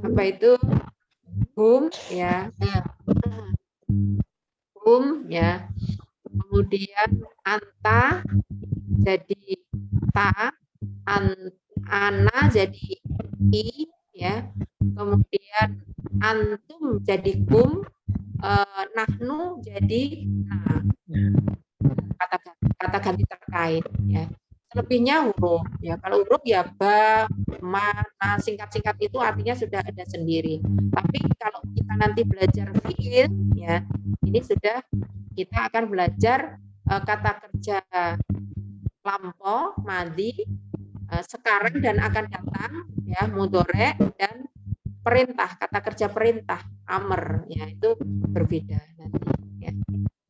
apa itu hum ya, hum ya, kemudian anta jadi ta, ana jadi i ya. Kemudian antum jadi kum, nahnu jadi na. Kata ganti terkait ya. Selebihnya huruf ya. Kalau huruf ya ba, ma, na, singkat-singkat itu artinya sudah ada sendiri. Tapi kalau kita nanti belajar fiil ya, ini sudah kita akan belajar kata kerja lampau, madi, sekarang dan akan datang ya, mudhore dan perintah, kata kerja perintah, amr ya, itu berbeda nanti ya.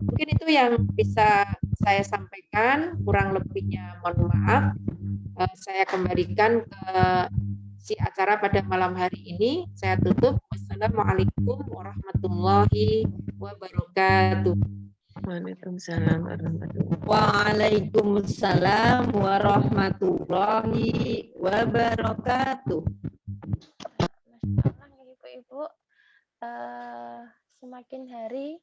Mungkin itu yang bisa saya sampaikan, kurang lebihnya mohon maaf. Saya kembalikan ke si acara pada malam hari ini. Saya tutup. Wassalamualaikum warahmatullahi wabarakatuh. Waalaikumsalam warahmatullahi Waalaikumsalam warahmatullahi wabarakatuh. Ibu-ibu, semakin hari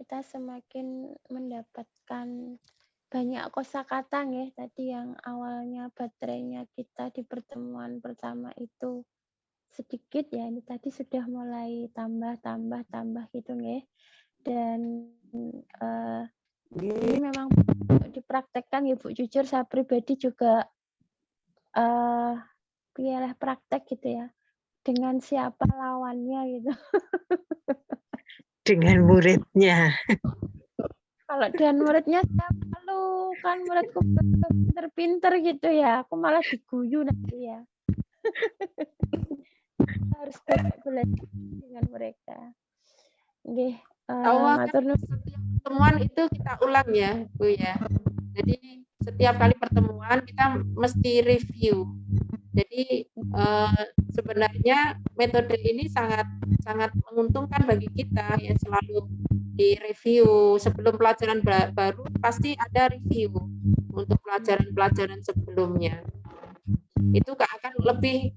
kita semakin mendapatkan banyak kosakata ya. Tadi yang awalnya baterainya kita di pertemuan pertama itu sedikit ya, ini tadi sudah mulai tambah gitu ya. Dan ini memang dipraktekkan ya Bu, jujur saya pribadi juga pilih praktek gitu ya, dengan siapa lawannya gitu. dengan muridnya. Kalau dengan muridnya siapa lu, kan muridku pinter-pinter gitu ya, aku malah diguyu nanti ya. Harus belajar dengan mereka. Nggih, matur nuwun. Setiap pertemuan itu kita ulang ya, Bu ya. Jadi setiap kali pertemuan kita mesti review. Jadi sebenarnya metode ini sangat menguntungkan bagi kita ya, selalu di review sebelum pelajaran baru, pasti ada review untuk pelajaran sebelumnya. Itu akan lebih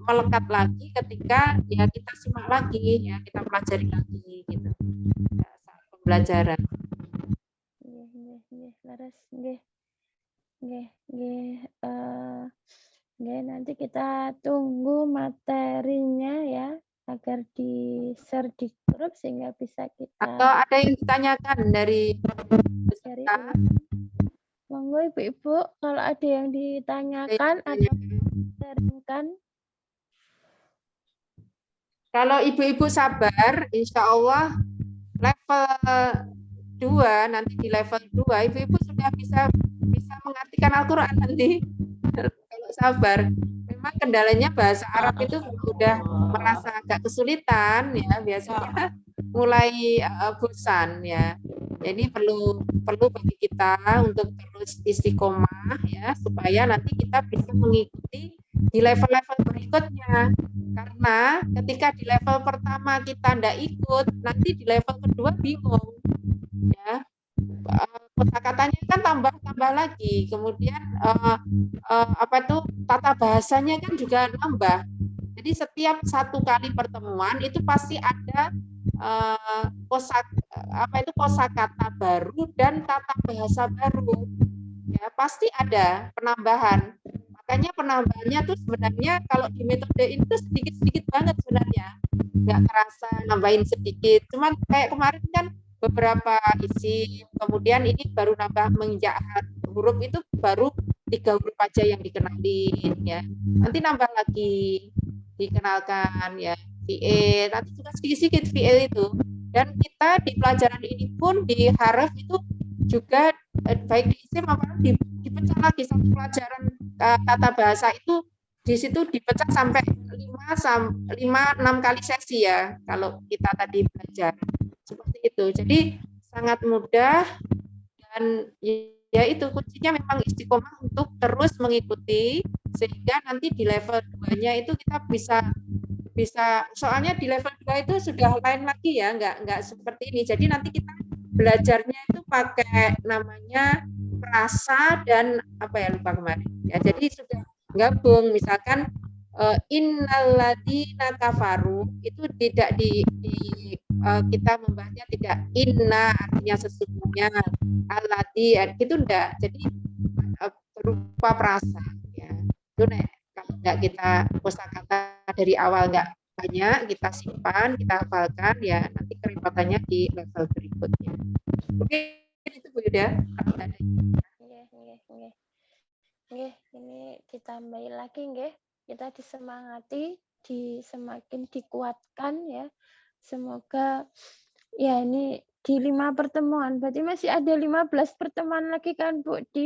melekat lagi ketika ya kita simak lagi ya, kita pelajari lagi gitu saat pembelajaran. Laras nanti kita tunggu materinya ya, agar di-share di grup sehingga bisa kita. Atau ada yang ditanyakan dari peserta? Monggo Ibu-ibu, kalau ada yang ditanyakan atau sharingkan. Kalau ibu-ibu sabar, insya Allah level 2, nanti di level 2 ibu-ibu sudah bisa mengartikan Al-Quran nanti. Kalau sabar, memang kendalanya bahasa Arab itu sudah merasa agak kesulitan ya, biasanya mulai bosan ya. Jadi perlu bagi kita untuk terus istiqomah ya, supaya nanti kita bisa mengikuti di level-level berikutnya. Karena ketika di level pertama kita tidak ikut, nanti di level kedua bingung ya. Kosakatanya kan tambah lagi, kemudian tata bahasanya kan juga nambah. Jadi setiap satu kali pertemuan itu pasti ada kosakata baru dan tata bahasa baru. Ya, pasti ada penambahan. Makanya penambahannya tuh sebenarnya kalau di metode ini tuh sedikit-sedikit banget sebenarnya. Nggak kerasa nambahin sedikit. Cuman kayak kemarin kan beberapa isim, kemudian ini baru nambah menginjak huruf, itu baru 3 huruf aja yang dikenalin ya. Nanti nambah lagi dikenalkan ya fi'il, nanti juga sedikit-sedikit fi'il itu. Dan kita di pelajaran ini pun di harf itu juga baik di isim maupun dipecah lagi satu pelajaran tata bahasa itu di situ dipecah sampai 5-6 kali sesi ya kalau kita tadi belajar seperti itu. Jadi sangat mudah dan ya itu kuncinya memang istiqomah untuk terus mengikuti sehingga nanti di level 2-nya itu kita bisa soalnya di level 2 itu sudah lain lagi ya, enggak seperti ini. Jadi nanti kita belajarnya itu pakai namanya frasa dan apa ya lupa kemarin. Ya, jadi sudah gabung misalkan innalladzina kafaru itu tidak kita membahasnya tidak inna artinya sesungguhnya, alladzi itu enggak. Jadi berupa frasa ya. Itu kalau enggak kita kosakata dari awal nggak banyak, kita simpan, kita hafalkan, ya nanti kerepotannya di level berikutnya. Oke, itu Bu Yuda. Nggih, nggih, nggih. Nggih, ini ditambahi lagi nggih. Kita disemangati, semakin dikuatkan ya. Semoga ya ini di 5 pertemuan, berarti masih ada 15 pertemuan lagi kan Bu di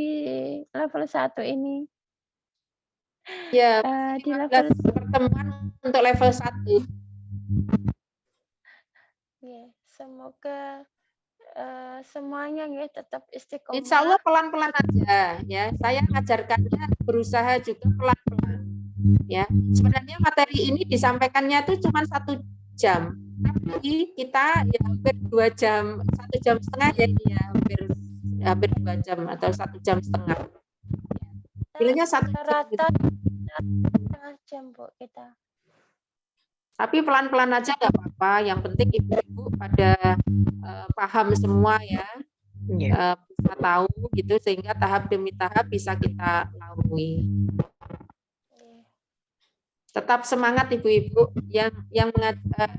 level 1 ini. Ya, Di 15 level pertemuan untuk level 1. ya, semoga semuanya nggih tetap istiqomah. Insya Allah pelan-pelan aja ya. Saya ngajarkannya berusaha juga pelan-pelan. Ya, sebenarnya materi ini disampaikannya tuh cuma 1 jam, tapi kita ya hampir 2 jam, 1 jam setengah ya, ini ya hampir 2 jam atau 1 jam setengah. Bilangnya 1 jam. Rata setengah jam Bu kita. Tapi pelan-pelan aja nggak apa-apa. Yang penting ibu-ibu pada paham semua ya, bisa tahu gitu sehingga tahap demi tahap bisa kita lalui. Tetap semangat ibu-ibu yang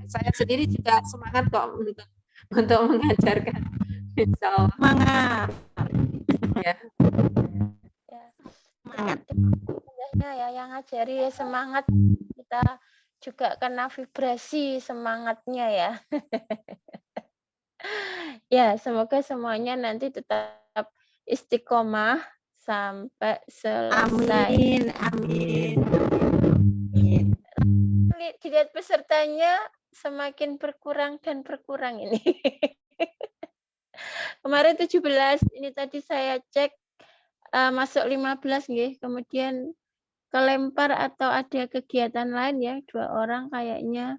saya sendiri juga semangat kok untuk mengajarkan. Insya Allah. Semangat. Ya. Semangat. Ya, yang ngajari ya semangat, kita juga kena vibrasi semangatnya ya. Ya, semoga semuanya nanti tetap istiqomah sampai selesai. Amin, amin. Dilihat pesertanya semakin berkurang dan berkurang ini. Kemarin 17, ini tadi saya cek masuk 15 nggih, kemudian kelempar atau ada kegiatan lain ya, 2 orang kayaknya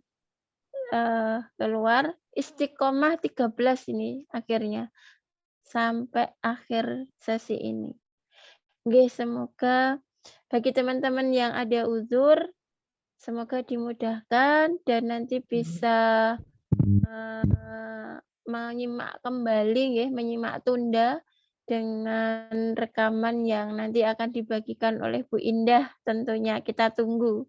keluar. Istiqomah 13 ini akhirnya sampai akhir sesi ini. Nggih, semoga bagi teman-teman yang ada uzur semoga dimudahkan dan nanti bisa menyimak kembali nggih, menyimak tunda dengan rekaman yang nanti akan dibagikan oleh Bu Indah, tentunya kita tunggu.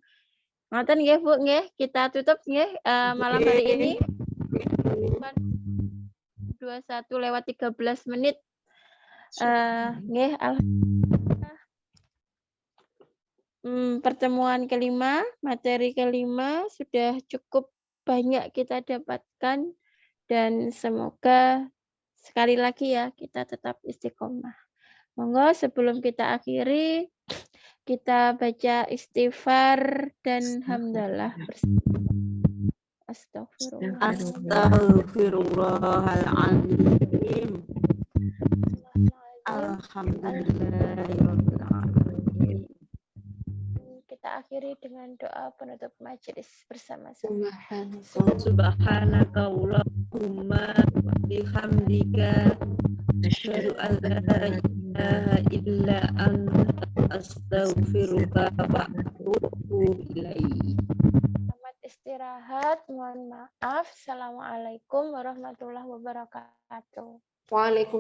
Ngoten nggih Bu nggih, kita tutup nggih malam hari ini. 21:13 menit. Nggih, alhamdulillah. Pertemuan kelima, materi kelima sudah cukup banyak kita dapatkan dan semoga sekali lagi ya kita tetap istiqomah. Monggo sebelum kita akhiri kita baca istighfar dan hamdalah bersama. Astagfirullah. Astaghfirullahaladzim. Alhamdulillahirrahmanirrahim. Kita akhiri dengan doa penutup majelis bersama-sama. Subhanaka Allahumma wa bihamdika asyhadu an la ilaha illa anta astaghfiruka wa atubu ilaik. Selamat istirahat, mohon maaf. Assalamualaikum warahmatullahi wabarakatuh. Waalaikumsalam.